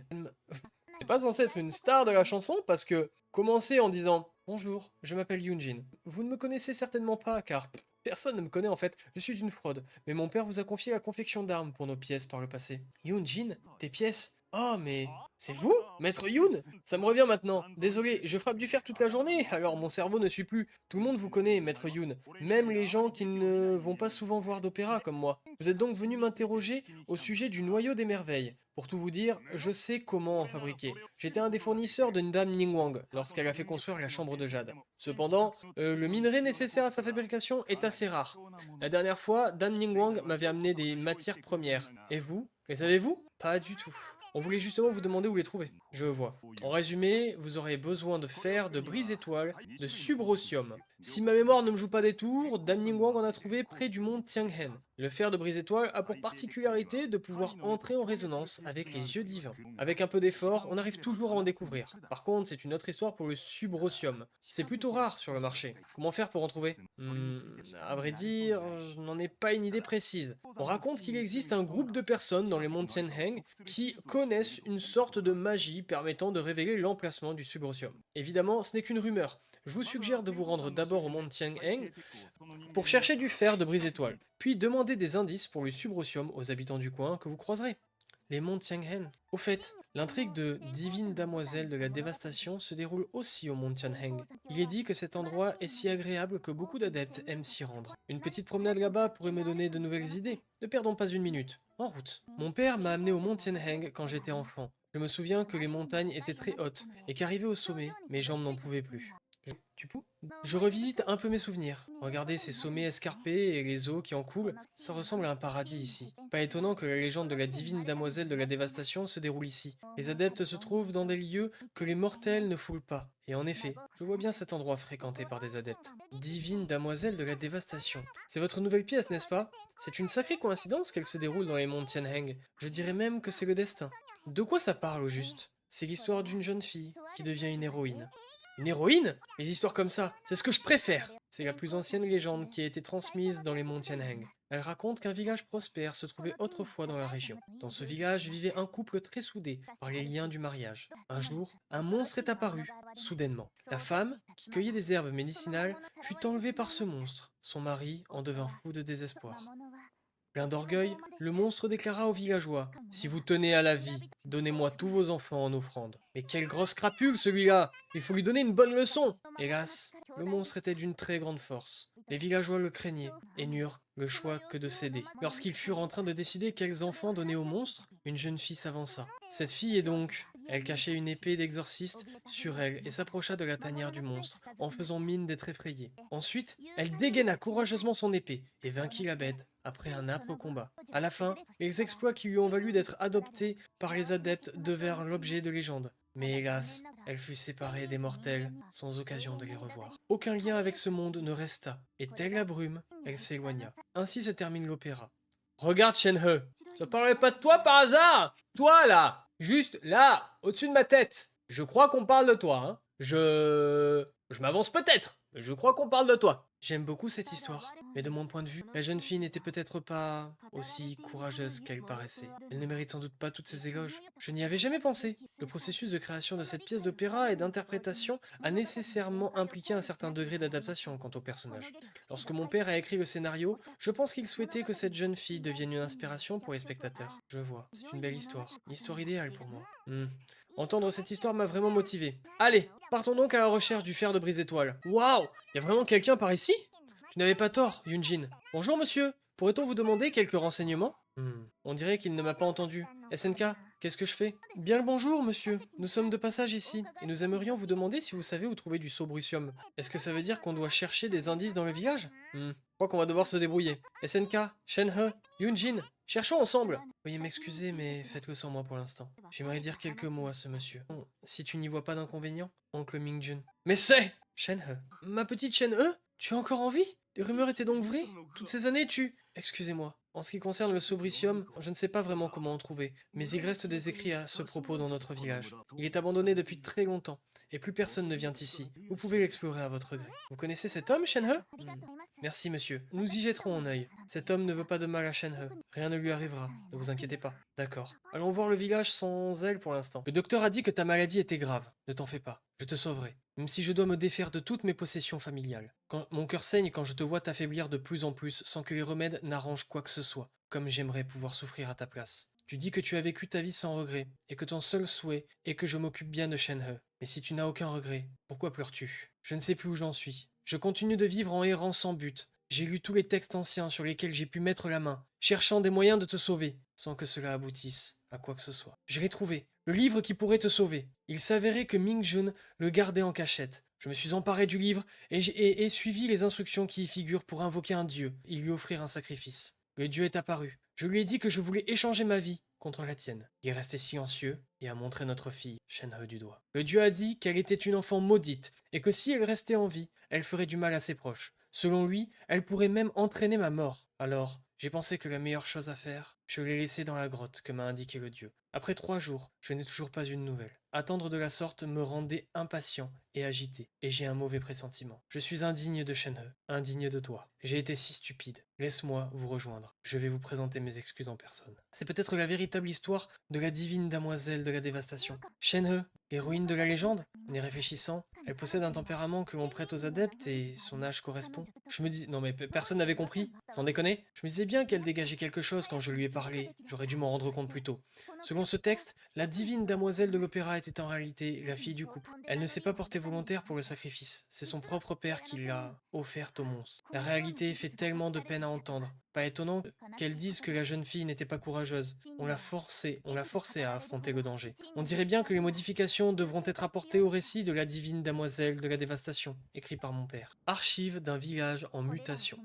C'est pas censé être une star de la chanson parce que commencer en disant bonjour, je m'appelle Yunjin. Vous ne me connaissez certainement pas car personne ne me connaît en fait, je suis une fraude. Mais mon père vous a confié la confection d'armes pour nos pièces par le passé. Yunjin, tes pièces? Oh mais c'est vous, maître Yoon? Ça me revient maintenant. Désolé, je frappe du fer toute la journée, alors mon cerveau ne suit plus. Tout le monde vous connaît, maître Yoon. Même les gens qui ne vont pas souvent voir d'opéra comme moi. Vous êtes donc venu m'interroger au sujet du noyau des merveilles. Pour tout vous dire, je sais comment en fabriquer. J'étais un des fournisseurs de Dame Ningguang lorsqu'elle a fait construire la chambre de jade. Cependant, le minerai nécessaire à sa fabrication est assez rare. La dernière fois, Dame Ningguang m'avait amené des matières premières. Et vous? Les avez-vous? Pas du tout. On voulait justement vous demander où les trouver. Je vois. En résumé, vous aurez besoin de fer, de brise-étoile, de subrosium. Si ma mémoire ne me joue pas des tours, Dame Ningguang en a trouvé près du mont Tianghen. Le fer de brise-étoile a pour particularité de pouvoir entrer en résonance avec les yeux divins. Avec un peu d'effort, on arrive toujours à en découvrir. Par contre, c'est une autre histoire pour le subrosium. C'est plutôt rare sur le marché. Comment faire pour en trouver? À vrai dire, je n'en ai pas une idée précise. On raconte qu'il existe un groupe de personnes dans les monts Tianheng qui connaissent une sorte de magie permettant de révéler l'emplacement du subrosium. Évidemment, ce n'est qu'une rumeur. Je vous suggère de vous rendre d'abord au mont Tianheng pour chercher du fer de brise-étoile, puis demander des indices pour le subrosium aux habitants du coin que vous croiserez. Les monts Tianhen. Au fait, l'intrigue de Divine Damoiselle de la Dévastation se déroule aussi au mont Tianheng. Il est dit que cet endroit est si agréable que beaucoup d'adeptes aiment s'y rendre. Une petite promenade là-bas pourrait me donner de nouvelles idées. Ne perdons pas une minute. En route. Mon père m'a amené au mont Tianheng quand j'étais enfant. Je me souviens que les montagnes étaient très hautes et qu'arrivé au sommet, mes jambes n'en pouvaient plus. Tu peux? Je revisite un peu mes souvenirs. Regardez ces sommets escarpés et les eaux qui en coulent, ça ressemble à un paradis ici. Pas étonnant que la légende de la divine damoiselle de la dévastation se déroule ici. Les adeptes se trouvent dans des lieux que les mortels ne foulent pas. Et en effet, je vois bien cet endroit fréquenté par des adeptes. Divine damoiselle de la dévastation. C'est votre nouvelle pièce, n'est-ce pas? C'est une sacrée coïncidence qu'elle se déroule dans les monts Tianheng. Je dirais même que c'est le destin. De quoi ça parle au juste? C'est l'histoire d'une jeune fille qui devient une héroïne. Une héroïne? Les histoires comme ça, c'est ce que je préfère. C'est la plus ancienne légende qui a été transmise dans les monts Tianheng. Elle raconte qu'un village prospère se trouvait autrefois dans la région. Dans ce village vivait un couple très soudé par les liens du mariage. Un jour, un monstre est apparu, soudainement. La femme, qui cueillait des herbes médicinales, fut enlevée par ce monstre. Son mari en devint fou de désespoir. Plein d'orgueil, le monstre déclara aux villageois: Si vous tenez à la vie, donnez-moi tous vos enfants en offrande. Mais quelle grosse crapule celui-là! Il faut lui donner une bonne leçon! Hélas, le monstre était d'une très grande force. Les villageois le craignaient et n'eurent le choix que de céder. Lorsqu'ils furent en train de décider quels enfants donner au monstre, une jeune fille s'avança. Cette fille est donc... Elle cachait une épée d'exorciste sur elle et s'approcha de la tanière du monstre, en faisant mine d'être effrayée. Ensuite, elle dégaina courageusement son épée et vainquit la bête après un âpre combat. À la fin, les exploits qui lui ont valu d'être adoptée par les adeptes devinrent l'objet de légende. Mais hélas, elle fut séparée des mortels sans occasion de les revoir. Aucun lien avec ce monde ne resta, et telle la brume, elle s'éloigna. Ainsi se termine l'opéra. Regarde Shenhe, ça parlait pas de toi par hasard? Toi là, juste là, au-dessus de ma tête. Je crois qu'on parle de toi, hein. Je m'avance peut-être, mais je crois qu'on parle de toi. J'aime beaucoup cette histoire, mais de mon point de vue, la jeune fille n'était peut-être pas aussi courageuse qu'elle paraissait. Elle ne mérite sans doute pas toutes ces éloges. Je n'y avais jamais pensé. Le processus de création de cette pièce d'opéra et d'interprétation a nécessairement impliqué un certain degré d'adaptation quant au personnage. Lorsque mon père a écrit le scénario, je pense qu'il souhaitait que cette jeune fille devienne une inspiration pour les spectateurs. Je vois, c'est une belle histoire. Une histoire idéale pour moi. Entendre cette histoire m'a vraiment motivé. Allez, partons donc à la recherche du fer de brise-étoile. Waouh, y a vraiment quelqu'un par ici? Tu n'avais pas tort, Yunjin. Bonjour monsieur, pourrait-on vous demander quelques renseignements? On dirait qu'il ne m'a pas entendu. SNK, qu'est-ce que je fais? Bien le bonjour, monsieur. Nous sommes de passage ici, et nous aimerions vous demander si vous savez où trouver du sobrucium. Est-ce que ça veut dire qu'on doit chercher des indices dans le village? Je crois qu'on va devoir se débrouiller. SNK, Shenhe, Yunjin, cherchons ensemble. Veuillez m'excuser, mais faites-le sans moi pour l'instant. J'aimerais dire quelques mots à ce monsieur. Bon, si tu n'y vois pas d'inconvénient, oncle Mingjun. Mais c'est Shenhe. Ma petite Shenhe, tu as encore envie? Les rumeurs étaient donc vraies? Toutes ces années, tu... Excusez-moi. En ce qui concerne le sobricium, je ne sais pas vraiment comment en trouver, mais il reste des écrits à ce propos dans notre village. Il est abandonné depuis très longtemps, et plus personne ne vient ici. Vous pouvez l'explorer à votre gré. Vous connaissez cet homme, Shenhe? Merci, monsieur. Nous y jetterons un œil. Cet homme ne veut pas de mal à Shenhe. Rien ne lui arrivera, ne vous inquiétez pas. D'accord. Allons voir le village sans elle pour l'instant. Le docteur a dit que ta maladie était grave. Ne t'en fais pas. Je te sauverai. Même si je dois me défaire de toutes mes possessions familiales. Mon cœur saigne quand je te vois t'affaiblir de plus en plus sans que les remèdes n'arrangent quoi que ce soit. Comme j'aimerais pouvoir souffrir à ta place. Tu dis que tu as vécu ta vie sans regret, et que ton seul souhait est que je m'occupe bien de Shenhe. Mais si tu n'as aucun regret, pourquoi pleures-tu? Je ne sais plus où j'en suis. Je continue de vivre en errant sans but. J'ai lu tous les textes anciens sur lesquels j'ai pu mettre la main, cherchant des moyens de te sauver, sans que cela aboutisse à quoi que ce soit. Je l'ai trouvé, le livre qui pourrait te sauver. Il s'avérait que Mingjun le gardait en cachette. Je me suis emparé du livre et suivi les instructions qui y figurent pour invoquer un dieu et lui offrir un sacrifice. Le dieu est apparu. Je lui ai dit que je voulais échanger ma vie contre la tienne. Il est resté silencieux et a montré notre fille, Shenhe, du doigt. Le dieu a dit qu'elle était une enfant maudite et que si elle restait en vie, elle ferait du mal à ses proches. Selon lui, elle pourrait même entraîner ma mort. Alors, j'ai pensé que la meilleure chose à faire, je l'ai laissée dans la grotte que m'a indiqué le dieu. Après 3 jours, je n'ai toujours pas une nouvelle. Attendre de la sorte me rendait impatient et agité, et j'ai un mauvais pressentiment. Je suis indigne de Shenhe, indigne de toi. J'ai été si stupide. Laisse-moi vous rejoindre. Je vais vous présenter mes excuses en personne. C'est peut-être la véritable histoire de la divine damoiselle de la dévastation. Shenhe, héroïne de la légende? En y réfléchissant, elle possède un tempérament que l'on prête aux adeptes et son âge correspond. Je me dis... Non mais personne n'avait compris, sans déconner. Je me disais bien qu'elle dégageait quelque chose quand je lui ai parlé. J'aurais dû m'en rendre compte plus tôt. Selon ce texte, la divine damoiselle de l'opéra était en réalité la fille du couple. Elle ne s'est pas portée volontaire pour le sacrifice. C'est son propre père qui l'a offerte au monstre. La réalité fait tellement de peine à entendre. Pas étonnant qu'elle dise que la jeune fille n'était pas courageuse. On l'a forcée à affronter le danger. On dirait bien que les modifications devront être apportées au récit de la divine damoiselle de la dévastation, écrit par mon père. Archive d'un village en mutation.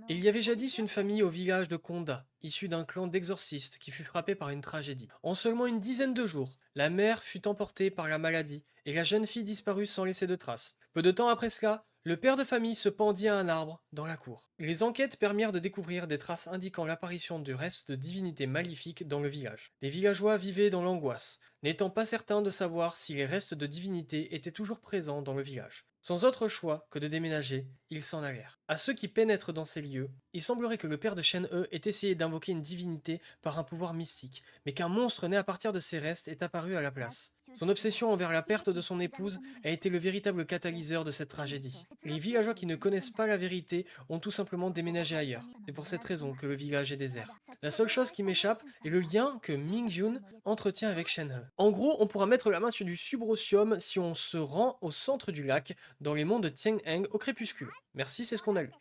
Il y avait jadis une famille au village de Konda, issue d'un clan d'exorcistes qui fut frappé par une tragédie. En seulement une dizaine de jours, la mère fut emportée par la maladie et la jeune fille disparut sans laisser de traces. Peu de temps après cela, le père de famille se pendit à un arbre dans la cour. Les enquêtes permirent de découvrir des traces indiquant l'apparition du reste de divinités maléfiques dans le village. Les villageois vivaient dans l'angoisse, n'étant pas certains de savoir si les restes de divinités étaient toujours présents dans le village. Sans autre choix que de déménager, ils s'en allèrent. À ceux qui pénètrent dans ces lieux, il semblerait que le père de Shenhe ait essayé d'invoquer une divinité par un pouvoir mystique, mais qu'un monstre né à partir de ces restes est apparu à la place. Son obsession envers la perte de son épouse a été le véritable catalyseur de cette tragédie. Les villageois qui ne connaissent pas la vérité ont tout simplement déménagé ailleurs. C'est pour cette raison que le village est désert. La seule chose qui m'échappe est le lien que Mingjun entretient avec Shenhe. En gros, on pourra mettre la main sur du subrosium si on se rend au centre du lac, dans les monts de Tianheng au crépuscule. Merci, c'est ce qu'on a lu.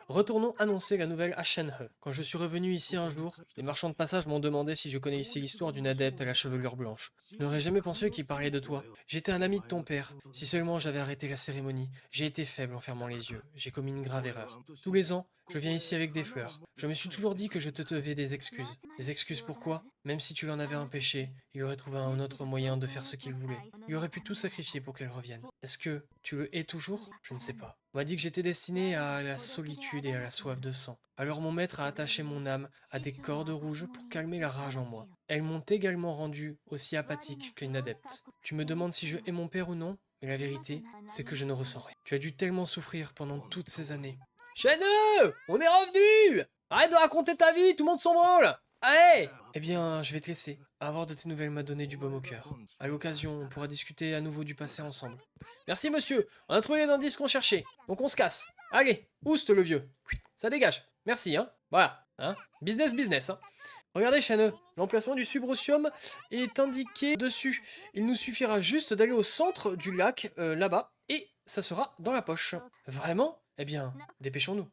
Retournons annoncer la nouvelle à Shenhe. Quand je suis revenu ici un jour, les marchands de passage m'ont demandé si je connaissais l'histoire d'une adepte à la chevelure blanche. Je n'aurais jamais pensé qu'il parlait de toi. J'étais un ami de ton père. Si seulement j'avais arrêté la cérémonie. J'ai été faible en fermant les yeux. J'ai commis une grave erreur. Tous les ans, je viens ici avec des fleurs. Je me suis toujours dit que je te devais des excuses. Des excuses pourquoi? Même si tu en avais empêché, il aurait trouvé un autre moyen de faire ce qu'il voulait. Il aurait pu tout sacrifier pour qu'elle revienne. Est-ce que tu le hais toujours? Je ne sais pas. On m'a dit que j'étais destiné à la solitude et à la soif de sang. Alors mon maître a attaché mon âme à des cordes rouges pour calmer la rage en moi. Elles m'ont également rendu aussi apathique qu'une adepte. Tu me demandes si je hais mon père ou non? Mais la vérité, c'est que je ne ressens rien. Tu as dû tellement souffrir pendant toutes ces années. Shenhe, on est revenu! Arrête de raconter ta vie, tout le monde s'en branle! Allez! Eh bien, je vais te laisser. Avoir de tes nouvelles m'a donné du baume au cœur. À l'occasion, on pourra discuter à nouveau du passé ensemble. Merci monsieur, on a trouvé les indices qu'on cherchait. Donc on se casse. Allez, oust le vieux. Ça dégage. Merci, hein. Voilà, hein. Business, business, hein. Regardez Shen-He, l'emplacement du subrosium est indiqué dessus. Il nous suffira juste d'aller au centre du lac, là-bas, et ça sera dans la poche. Vraiment? Eh bien, dépêchons-nous.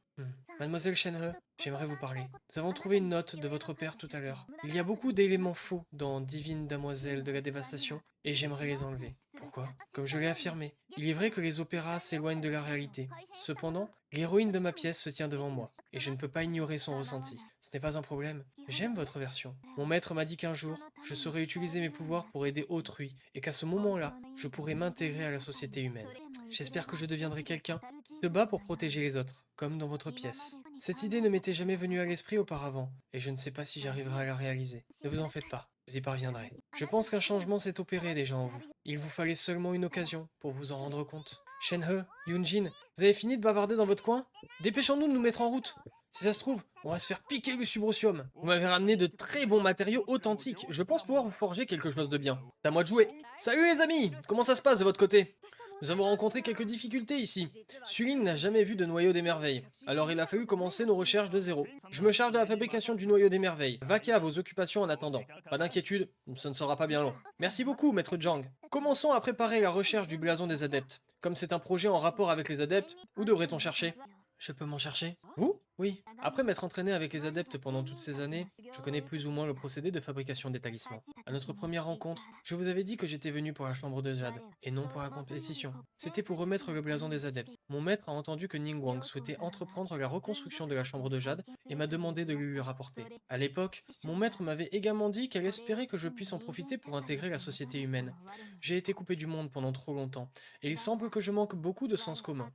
Mademoiselle Shen-He, j'aimerais vous parler. Nous avons trouvé une note de votre père tout à l'heure. Il y a beaucoup d'éléments faux dans Divine Damoiselle de la Dévastation, et j'aimerais les enlever. Pourquoi? Comme je l'ai affirmé, il est vrai que les opéras s'éloignent de la réalité. Cependant, l'héroïne de ma pièce se tient devant moi, et je ne peux pas ignorer son ressenti. Ce n'est pas un problème. J'aime votre version. Mon maître m'a dit qu'un jour, je saurais utiliser mes pouvoirs pour aider autrui, et qu'à ce moment-là, je pourrais m'intégrer à la société humaine. J'espère que je deviendrai quelqu'un qui se bat pour protéger les autres, comme dans votre pièce. Cette idée ne m'était jamais venue à l'esprit auparavant, et je ne sais pas si j'arriverai à la réaliser. Ne vous en faites pas, vous y parviendrez. Je pense qu'un changement s'est opéré déjà en vous. Il vous fallait seulement une occasion pour vous en rendre compte. Shen-He, Yoonjin, vous avez fini de bavarder dans votre coin? Dépêchons-nous de nous mettre en route. Si ça se trouve, on va se faire piquer le subrosium. Vous m'avez ramené de très bons matériaux authentiques. Je pense pouvoir vous forger quelque chose de bien. C'est à moi de jouer. Salut les amis, comment ça se passe de votre côté? Nous avons rencontré quelques difficultés ici. Suling n'a jamais vu de noyau des merveilles, alors il a fallu commencer nos recherches de zéro. Je me charge de la fabrication du noyau des merveilles. Vaquez à vos occupations en attendant. Pas d'inquiétude, ce ne sera pas bien long. Merci beaucoup, maître Jang. Commençons à préparer la recherche du blason des adeptes. Comme c'est un projet en rapport avec les adeptes, où devrait-on chercher? Je peux m'en chercher? Vous? Oui. Après m'être entraîné avec les adeptes pendant toutes ces années, je connais plus ou moins le procédé de fabrication des talismans. À notre première rencontre, je vous avais dit que j'étais venu pour la chambre de Jade, et non pour la compétition. C'était pour remettre le blason des adeptes. Mon maître a entendu que Ningguang souhaitait entreprendre la reconstruction de la chambre de Jade, et m'a demandé de lui rapporter. À l'époque, mon maître m'avait également dit qu'elle espérait que je puisse en profiter pour intégrer la société humaine. J'ai été coupé du monde pendant trop longtemps, et il semble que je manque beaucoup de sens commun.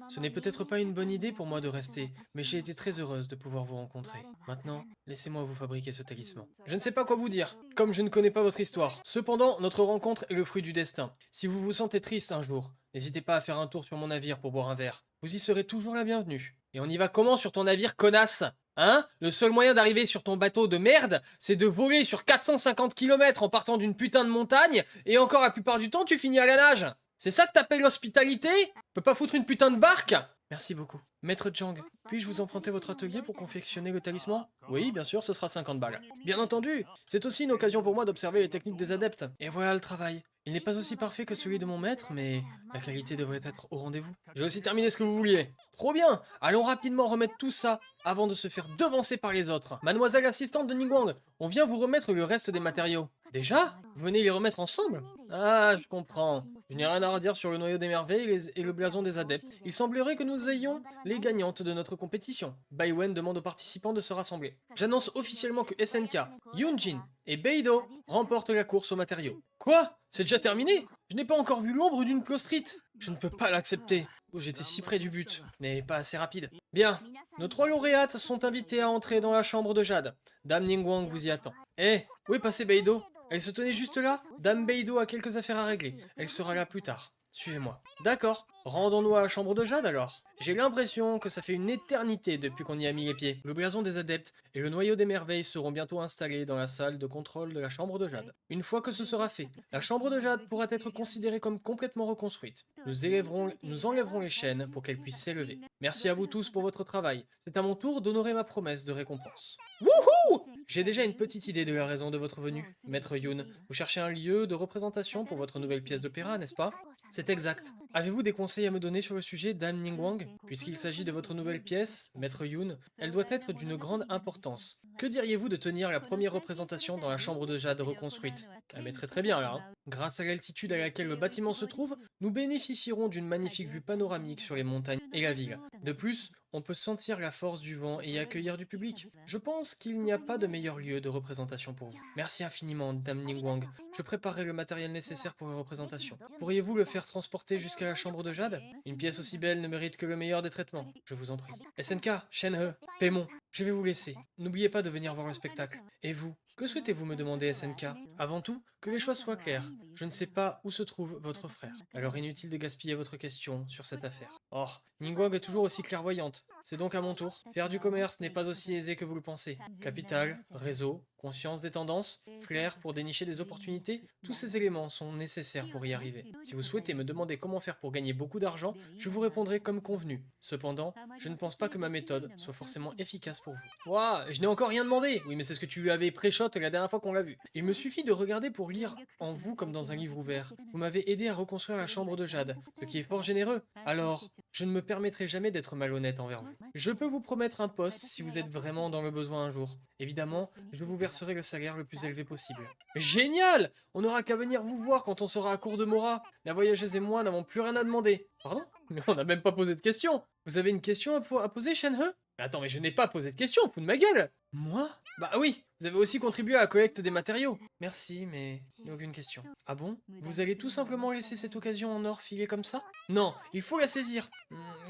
Ce n'est peut-être pas une bonne idée pour moi de rester, mais j'ai été très heureuse de pouvoir vous rencontrer. Maintenant, laissez-moi vous fabriquer ce talisman. Je ne sais pas quoi vous dire, comme je ne connais pas votre histoire. Cependant, notre rencontre est le fruit du destin. Si vous vous sentez triste un jour, n'hésitez pas à faire un tour sur mon navire pour boire un verre. Vous y serez toujours la bienvenue. Et on y va comment sur ton navire, connasse? Hein? Le seul moyen d'arriver sur ton bateau de merde, c'est de voler sur 450 km en partant d'une putain de montagne, et encore la plupart du temps, tu finis à la nage. C'est ça que t'appelles l'hospitalité? Peut pas foutre une putain de barque? Merci beaucoup. Maître Jang, puis-je vous emprunter votre atelier pour confectionner le talisman? Oui, bien sûr, ce sera 50 balles. Bien entendu, c'est aussi une occasion pour moi d'observer les techniques des adeptes. Et voilà le travail. Il n'est pas aussi parfait que celui de mon maître, mais la qualité devrait être au rendez-vous. J'ai aussi terminé ce que vous vouliez. Trop bien! Allons rapidement remettre tout ça avant de se faire devancer par les autres. Mademoiselle assistante de Ningguang, on vient vous remettre le reste des matériaux. Déjà? Vous venez les remettre ensemble? Ah, je comprends. Je n'ai rien à redire sur le noyau des merveilles et le blason des adeptes. Il semblerait que nous ayons les gagnantes de notre compétition. Bai Wen demande aux participants de se rassembler. J'annonce officiellement que SNK, Yoonjin et Beidou remportent la course aux matériaux. Quoi? C'est déjà terminé? Je n'ai pas encore vu l'ombre d'une clostrite. Je ne peux pas l'accepter. Oh, j'étais si près du but, mais pas assez rapide. Bien, nos 3 lauréates sont invitées à entrer dans la chambre de Jade. Dame Ningguang vous y attend. Eh, où est passée Beidou? Elle se tenait juste là? Dame Beidou a quelques affaires à régler. Elle sera là plus tard. Suivez-moi. D'accord. Rendons-nous à la chambre de Jade alors. J'ai l'impression que ça fait une éternité depuis qu'on y a mis les pieds. Le blason des adeptes et le noyau des merveilles seront bientôt installés dans la salle de contrôle de la chambre de Jade. Une fois que ce sera fait, la chambre de Jade pourra être considérée comme complètement reconstruite. Nous enlèverons les chaînes pour qu'elle puisse s'élever. Merci à vous tous pour votre travail. C'est à mon tour d'honorer ma promesse de récompense. Wouhou! J'ai déjà une petite idée de la raison de votre venue. Maître Yoon, vous cherchez un lieu de représentation pour votre nouvelle pièce d'opéra, n'est-ce pas? C'est exact. Avez-vous des conseils à me donner sur le sujet, Dame Ningguang? Puisqu'il s'agit de votre nouvelle pièce, Maître Yoon, elle doit être d'une grande importance. Que diriez-vous de tenir la première représentation dans la chambre de Jade reconstruite? Elle mettrait très bien là, hein. Grâce à l'altitude à laquelle le bâtiment se trouve, nous bénéficierons d'une magnifique vue panoramique sur les montagnes et la ville. De plus, on peut sentir la force du vent et accueillir du public. Je pense qu'il n'y a pas de meilleur lieu de représentation pour vous. Merci infiniment, Dame Ningguang. Je préparerai le matériel nécessaire pour la représentation. Pourriez-vous le faire transporter jusqu'à la chambre de Jade? Une pièce aussi belle ne mérite que le meilleur des traitements. Je vous en prie. SNK, Shen-He, Paimon, je vais vous laisser. N'oubliez pas de venir voir le spectacle. Et vous, que souhaitez-vous me demander, SNK? Avant tout, que les choses soient claires. Je ne sais pas où se trouve votre frère. Alors inutile de gaspiller votre question sur cette affaire. Or, Ningguang est toujours aussi clairvoyante. C'est donc à mon tour. Faire du commerce n'est pas aussi aisé que vous le pensez. Capital, réseau, conscience des tendances, flair pour dénicher des opportunités, tous ces éléments sont nécessaires pour y arriver. Si vous souhaitez me demander comment faire pour gagner beaucoup d'argent, je vous répondrai comme convenu. Cependant, je ne pense pas que ma méthode soit forcément efficace pour vous. Ouah, je n'ai encore rien demandé. Oui, mais c'est ce que tu avais pré-shot la dernière fois qu'on l'a vu. Il me suffit de regarder pour lire en vous comme dans un livre ouvert. Vous m'avez aidé à reconstruire la chambre de Jade, ce qui est fort généreux. Alors, je ne me permettrai jamais d'être malhonnête envers vous. Je peux vous promettre un poste si vous êtes vraiment dans le besoin un jour. Évidemment, je vous verserai le salaire le plus élevé possible. Génial! On n'aura qu'à venir vous voir quand on sera à court de Mora. La voyageuse et moi n'avons plus rien à demander. Pardon? Mais on n'a même pas posé de question. Vous avez une question à poser, Shenhe? Attends, mais je n'ai pas posé de question, fous de ma gueule! Moi? Bah oui, vous avez aussi contribué à la collecte des matériaux. Merci, mais il n'y a aucune question. Ah bon? Vous allez tout simplement laisser cette occasion en or filer comme ça? Non, il faut la saisir.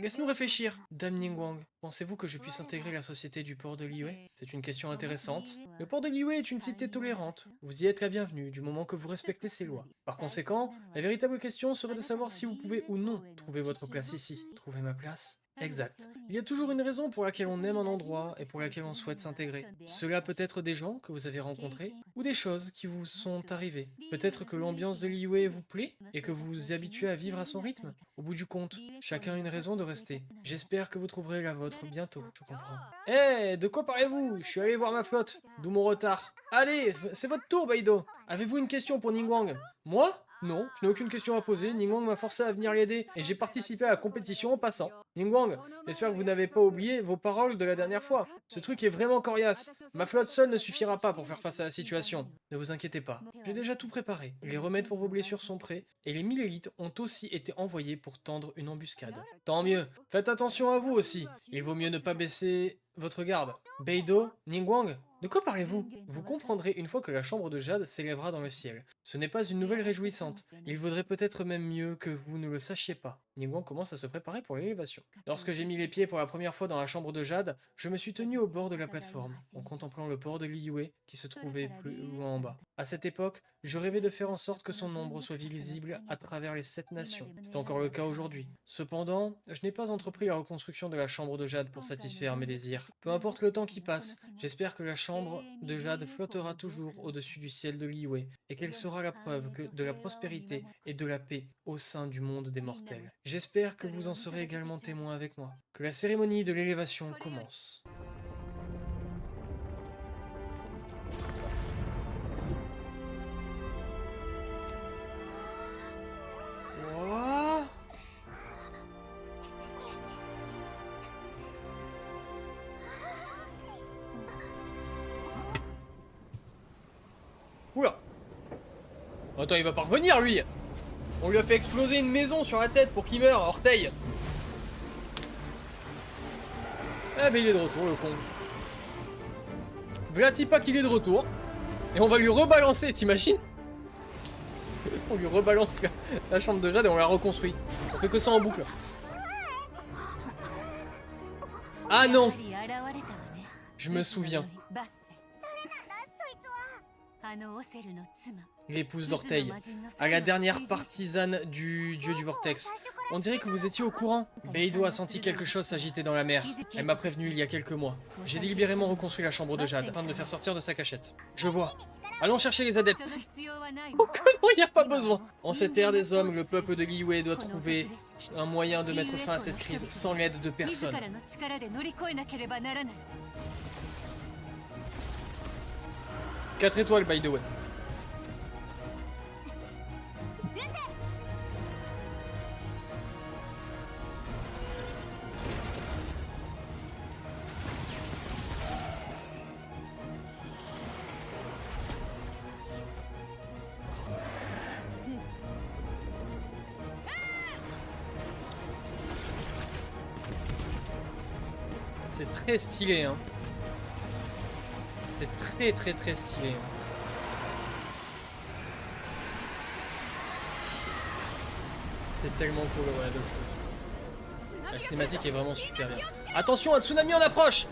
Laisse-nous réfléchir. Dame Ningguang, pensez-vous que je puisse intégrer la société du port de Liyue? C'est une question intéressante. Le port de Liyue est une cité tolérante. Vous y êtes la bienvenue, du moment que vous respectez ses lois. Par conséquent, la véritable question serait de savoir si vous pouvez ou non trouver votre place ici. Trouver ma place? Exact. Il y a toujours une raison pour laquelle on aime un endroit et pour laquelle on souhaite s'intégrer. Cela peut être des gens que vous avez rencontrés ou des choses qui vous sont arrivées. Peut-être que l'ambiance de Liyue vous plaît et que vous vous habituez à vivre à son rythme. Au bout du compte, chacun a une raison de rester. J'espère que vous trouverez la vôtre bientôt, je comprends. Eh, de quoi parlez-vous? Je suis allé voir ma flotte, d'où mon retard. Allez, c'est votre tour, Beidou. Avez-vous une question pour Ningguang? Moi? Non, je n'ai aucune question à poser. Ningguang m'a forcé à venir l'aider et j'ai participé à la compétition en passant. Ningguang, j'espère que vous n'avez pas oublié vos paroles de la dernière fois. Ce truc est vraiment coriace. Ma flotte seule ne suffira pas pour faire face à la situation. Ne vous inquiétez pas. J'ai déjà tout préparé. Les remèdes pour vos blessures sont prêts et les 1000 élites ont aussi été envoyés pour tendre une embuscade. Tant mieux. Faites attention à vous aussi. Il vaut mieux ne pas baisser votre garde. Beidou, Ningguang, de quoi parlez-vous? Vous comprendrez une fois que la chambre de Jade s'élèvera dans le ciel. Ce n'est pas une nouvelle réjouissante. Il vaudrait peut-être même mieux que vous ne le sachiez pas. Ningguang commence à se préparer pour l'élévation. Lorsque j'ai mis les pieds pour la première fois dans la chambre de Jade, je me suis tenu au bord de la plateforme, en contemplant le port de Liyue qui se trouvait plus loin en bas. À cette époque, je rêvais de faire en sorte que son ombre soit visible à travers les 7 nations. C'est encore le cas aujourd'hui. Cependant, je n'ai pas entrepris la reconstruction de la chambre de Jade pour satisfaire mes désirs. Peu importe le temps qui passe, j'espère que la chambre de Jade flottera toujours au-dessus du ciel de Liyue et qu'elle sera la preuve de la prospérité et de la paix au sein du monde des mortels. J'espère que vous en serez également témoin avec moi. Que la cérémonie de l'élévation commence. What? Oula! Attends, il va pas revenir lui! On lui a fait exploser une maison sur la tête pour qu'il meure, orteil! Ah ben il est de retour le con. Vlati pas qu'il est de retour. Et on va lui rebalancer, t'imagines? On lui rebalance la chambre de Jade et on la reconstruit. On fait que ça en boucle. Ah non! Je me souviens. L'épouse d'Orteil, à la dernière partisane du dieu du vortex. On dirait que vous étiez au courant. Beidou a senti quelque chose s'agiter dans la mer. Elle m'a prévenu il y a quelques mois. J'ai délibérément reconstruit la chambre de Jade afin de le faire sortir de sa cachette. Je vois. Allons chercher les adeptes. Oh que non, il n'y a pas besoin. En cette ère des hommes, le peuple de Liyue doit trouver un moyen de mettre fin à cette crise sans l'aide de personne. 4 étoiles, by the way. C'est très stylé, hein. C'est très stylé. Hein. C'est tellement cool, ouais, de fou. La cinématique est vraiment super bien. Attention, un tsunami en approche!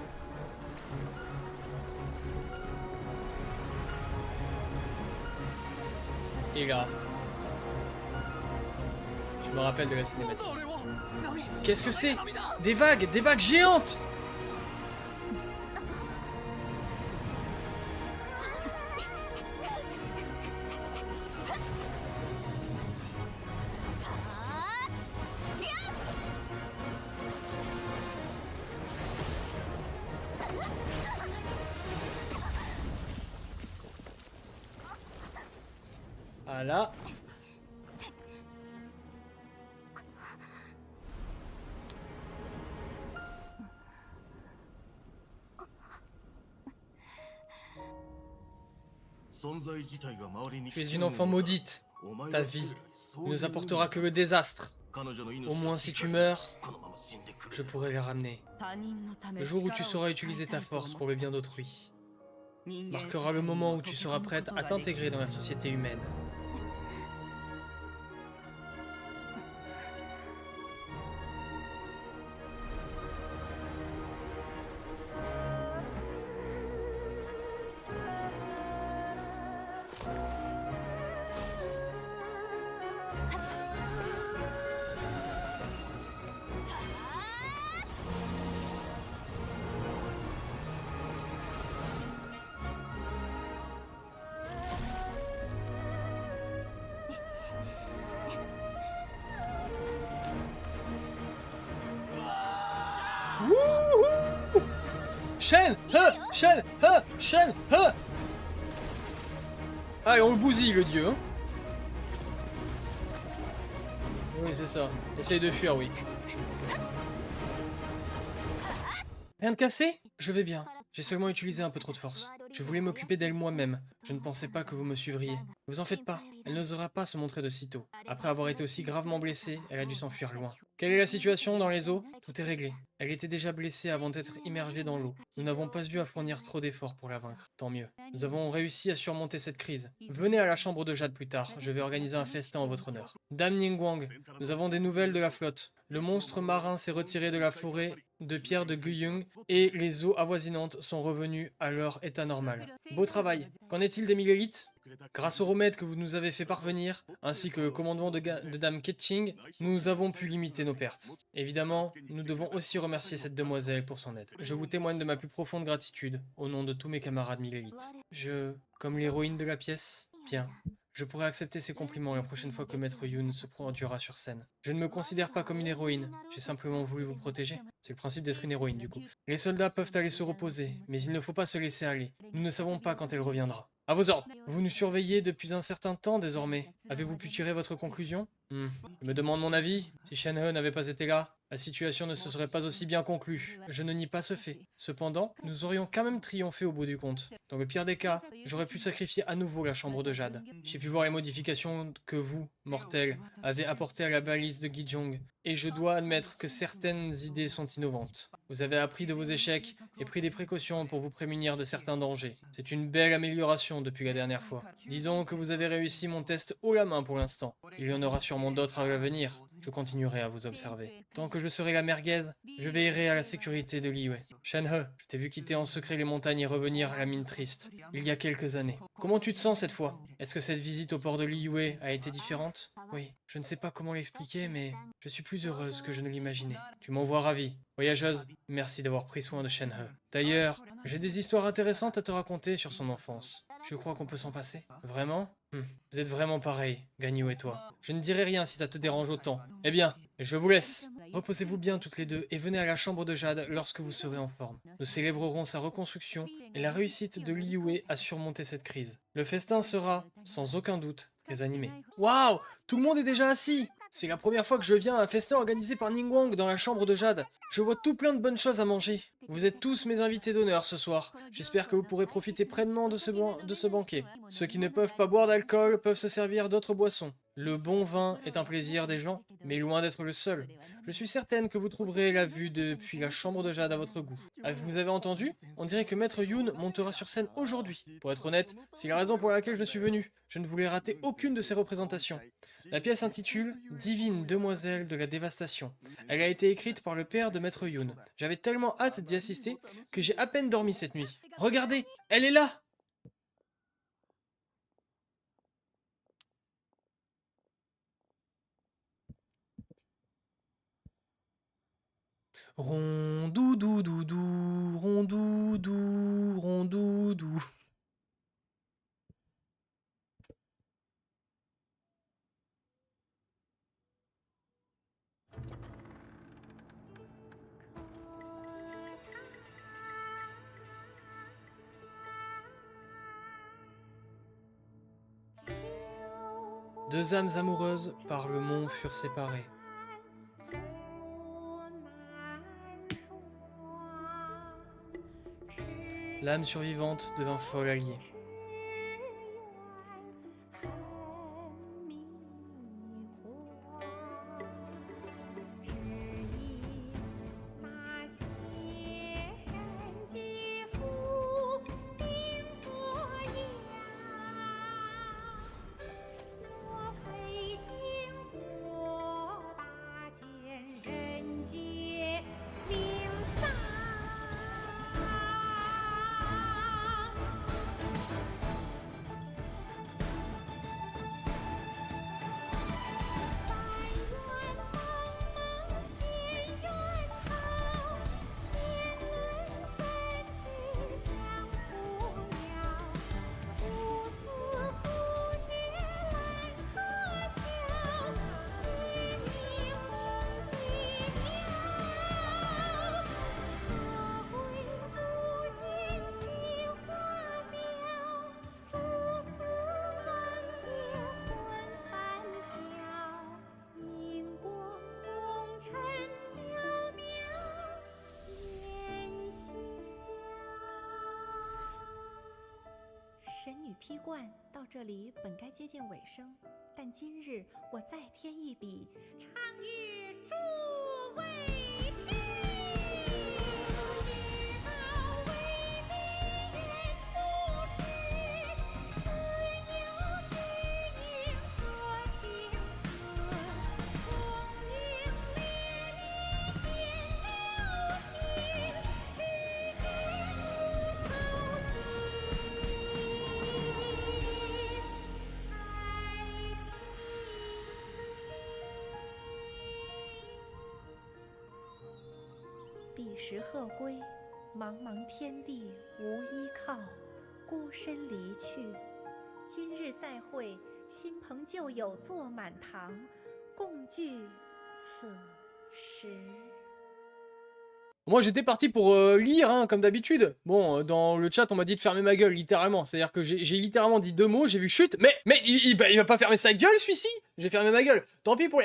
Et là... Je me rappelle de la cinématique. Qu'est-ce que c'est? Des vagues géantes! Voilà. Tu es une enfant maudite. Ta vie ne nous apportera que le désastre. Au moins si tu meurs, je pourrai les ramener. Le jour où tu sauras utiliser ta force pour le bien d'autrui marquera le moment où tu seras prête à t'intégrer dans la société humaine. Wouhou! Shen! Shen! Shen! Allez, on le bousille, le dieu. Hein. Oui, c'est ça. Essaye de fuir, oui. Rien de cassé? Je vais bien. J'ai seulement utilisé un peu trop de force. Je voulais m'occuper d'elle moi-même. Je ne pensais pas que vous me suivriez. Ne vous en faites pas. Elle n'osera pas se montrer de sitôt. Après avoir été aussi gravement blessée, elle a dû s'enfuir loin. Quelle est la situation dans les eaux? Tout est réglé. Elle était déjà blessée avant d'être immergée dans l'eau. Nous n'avons pas eu à fournir trop d'efforts pour la vaincre. Tant mieux. Nous avons réussi à surmonter cette crise. Venez à la chambre de Jade plus tard. Je vais organiser un festin en votre honneur. Dame Ningguang, nous avons des nouvelles de la flotte. Le monstre marin s'est retiré de la forêt de pierre de Guyung et les eaux avoisinantes sont revenues à leur état normal. Beau travail. Qu'en est-il des Miguelites? Grâce au remède que vous nous avez fait parvenir, ainsi que le commandement de Dame Ketching, nous avons pu limiter nos pertes. Évidemment, nous devons aussi remercier cette demoiselle pour son aide. Je vous témoigne de ma plus profonde gratitude, au nom de tous mes camarades Miguelites. Comme l'héroïne de la pièce, bien. Je pourrais accepter ces compliments la prochaine fois que Maître Yoon se produira sur scène. Je ne me considère pas comme une héroïne, j'ai simplement voulu vous protéger. C'est le principe d'être une héroïne du coup. Les soldats peuvent aller se reposer, mais il ne faut pas se laisser aller. Nous ne savons pas quand elle reviendra. À vos ordres. Vous nous surveillez depuis un certain temps désormais. Avez-vous pu tirer votre conclusion? Je me demande mon avis. Si Shen-He n'avait pas été là, la situation ne se serait pas aussi bien conclue. Je ne nie pas ce fait. Cependant, nous aurions quand même triomphé au bout du compte. Dans le pire des cas, j'aurais pu sacrifier à nouveau la chambre de Jade. J'ai pu voir les modifications que vous, mortels, avez apportées à la balise de Gijong, et je dois admettre que certaines idées sont innovantes. Vous avez appris de vos échecs et pris des précautions pour vous prémunir de certains dangers. C'est une belle amélioration depuis la dernière fois. Disons que vous avez réussi mon test haut la main pour l'instant. Il y en aura sûrement d'autres à l'avenir. Je continuerai à vous observer. Tant que je serai la merguez, je veillerai à la sécurité de Liyue. Shen-He, je t'ai vu quitter en secret les montagnes et revenir à la mine triste, il y a quelques années. Comment tu te sens cette fois? Est-ce que cette visite au port de Liyue a été différente? Oui, je ne sais pas comment l'expliquer, mais je suis plus heureuse que je ne l'imaginais. Tu m'envoies ravie. Voyageuse, merci d'avoir pris soin de Shen-He. D'ailleurs, j'ai des histoires intéressantes à te raconter sur son enfance. Je crois qu'on peut s'en passer. Vraiment? Vous êtes vraiment pareils, Ganyu et toi. Je ne dirai rien si ça te dérange autant. Eh bien, je vous laisse. Reposez-vous bien toutes les deux et venez à la chambre de Jade lorsque vous serez en forme. Nous célébrerons sa reconstruction et la réussite de Liyue à surmonter cette crise. Le festin sera, sans aucun doute, très animé. Waouh! Tout le monde est déjà assis! C'est la première fois que je viens à un festin organisé par Ningguang dans la chambre de Jade. Je vois tout plein de bonnes choses à manger. Vous êtes tous mes invités d'honneur ce soir. J'espère que vous pourrez profiter pleinement de ce banquet. Ceux qui ne peuvent pas boire d'alcool peuvent se servir d'autres boissons. Le bon vin est un plaisir des gens, mais loin d'être le seul. Je suis certaine que vous trouverez la vue depuis la chambre de Jade à votre goût. Vous avez entendu? On dirait que Maître Yoon montera sur scène aujourd'hui. Pour être honnête, c'est la raison pour laquelle je suis venu. Je ne voulais rater aucune de ses représentations. La pièce s'intitule « Divine demoiselle de la dévastation ». Elle a été écrite par le père de Maître Yoon. J'avais tellement hâte d'y assister que j'ai à peine dormi cette nuit. Regardez, elle est là! Rondoudoudou, rondoudou, rondoudou. Deux âmes amoureuses par le mont furent séparées. L'âme survivante devint folle alliée.神女劈冠到这里本该接近尾声，但今日我再添一笔，唱与诸位听。知道为敌人不识，自有知音何情思？功名烈烈见了心，只知不操心。彼时鹤归，茫茫天地无依靠，孤身离去。今日再会，新朋旧友坐满堂，共聚此时。Moi j'étais parti pour lire, hein, comme d'habitude. Bon, dans le chat on m'a dit de fermer ma gueule, littéralement. C'est-à-dire que j'ai littéralement dit 2 mots, j'ai vu chute, mais il va pas fermer sa gueule celui-ci. J'ai fermé ma gueule. Tant pis pour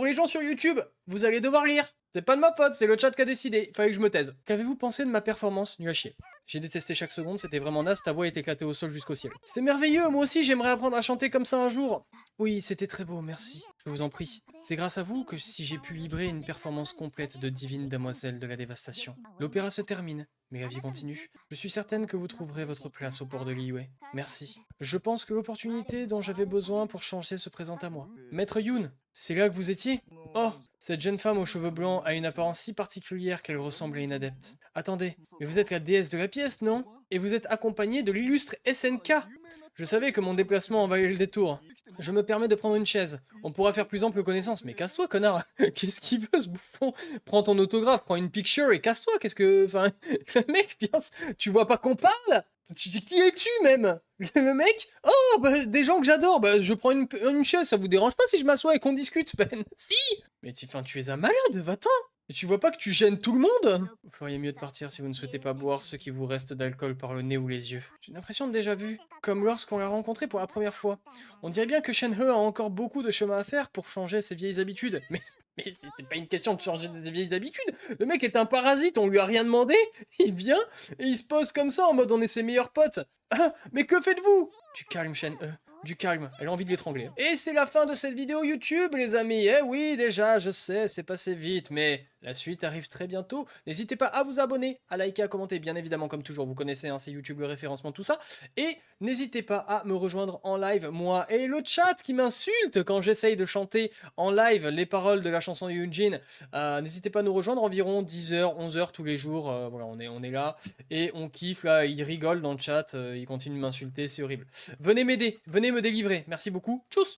les gens sur YouTube, vous allez devoir lire. C'est pas de ma faute, c'est le chat qui a décidé. Fallait que je me taise. Qu'avez-vous pensé de ma performance? Nul à chier. J'ai détesté chaque seconde, c'était vraiment naze, ta voix est éclatée au sol jusqu'au ciel. C'était merveilleux, moi aussi j'aimerais apprendre à chanter comme ça un jour. Oui, c'était très beau, merci. Je vous en prie. C'est grâce à vous que si j'ai pu vibrer une performance complète de divine demoiselle de la dévastation. L'opéra se termine, mais la vie continue. Je suis certaine que vous trouverez votre place au port de Liyue. Merci. Je pense que l'opportunité dont j'avais besoin pour changer se présente à moi. Maître Yoon, c'est là que vous étiez? Oh, cette jeune femme aux cheveux blancs a une apparence si particulière qu'elle ressemble à une adepte. Attendez, mais vous êtes la déesse de la pièce, non? Et vous êtes accompagnée de l'illustre SNK. Je savais que mon déplacement en valait le détour. Je me permets de prendre une chaise. On pourra faire plus ample connaissance. Mais casse-toi, connard. Qu'est-ce qu'il veut, ce bouffon? Prends ton autographe, prends une picture et casse-toi. Qu'est-ce que... Enfin, le mec, viens... Tu vois pas qu'on parle? Qui es-tu, même? Le mec? Oh, bah, des gens que j'adore. Bah, je prends une chaise. Ça vous dérange pas si je m'assois et qu'on discute? Ben, si! Mais tu es un malade, va-t'en! Et tu vois pas que tu gênes tout le monde? Vous feriez mieux de partir si vous ne souhaitez pas boire ce qui vous reste d'alcool par le nez ou les yeux. J'ai l'impression de déjà vu, comme lorsqu'on l'a rencontré pour la première fois. On dirait bien que Shenhe a encore beaucoup de chemin à faire pour changer ses vieilles habitudes. Mais c'est pas une question de changer ses vieilles habitudes. Le mec est un parasite, on lui a rien demandé. Il vient et il se pose comme ça en mode on est ses meilleurs potes. Ah, mais que faites-vous? Du calme, Shenhe. Du calme, elle a envie de l'étrangler. Et c'est la fin de cette vidéo YouTube, les amis. Eh oui, déjà, je sais, c'est passé vite, mais la suite arrive très bientôt. N'hésitez pas à vous abonner, à liker, à commenter, bien évidemment, comme toujours, vous connaissez, hein, c'est YouTube, le référencement, tout ça. Et n'hésitez pas à me rejoindre en live, moi et le chat qui m'insulte quand j'essaye de chanter en live les paroles de la chanson de Yoonjin. N'hésitez pas à nous rejoindre environ 10h, 11h tous les jours. Voilà, on est là et on kiffe, là, il rigole dans le chat, il continue de m'insulter, c'est horrible. Venez m'aider, venez me délivrer. Merci beaucoup. Tchuss!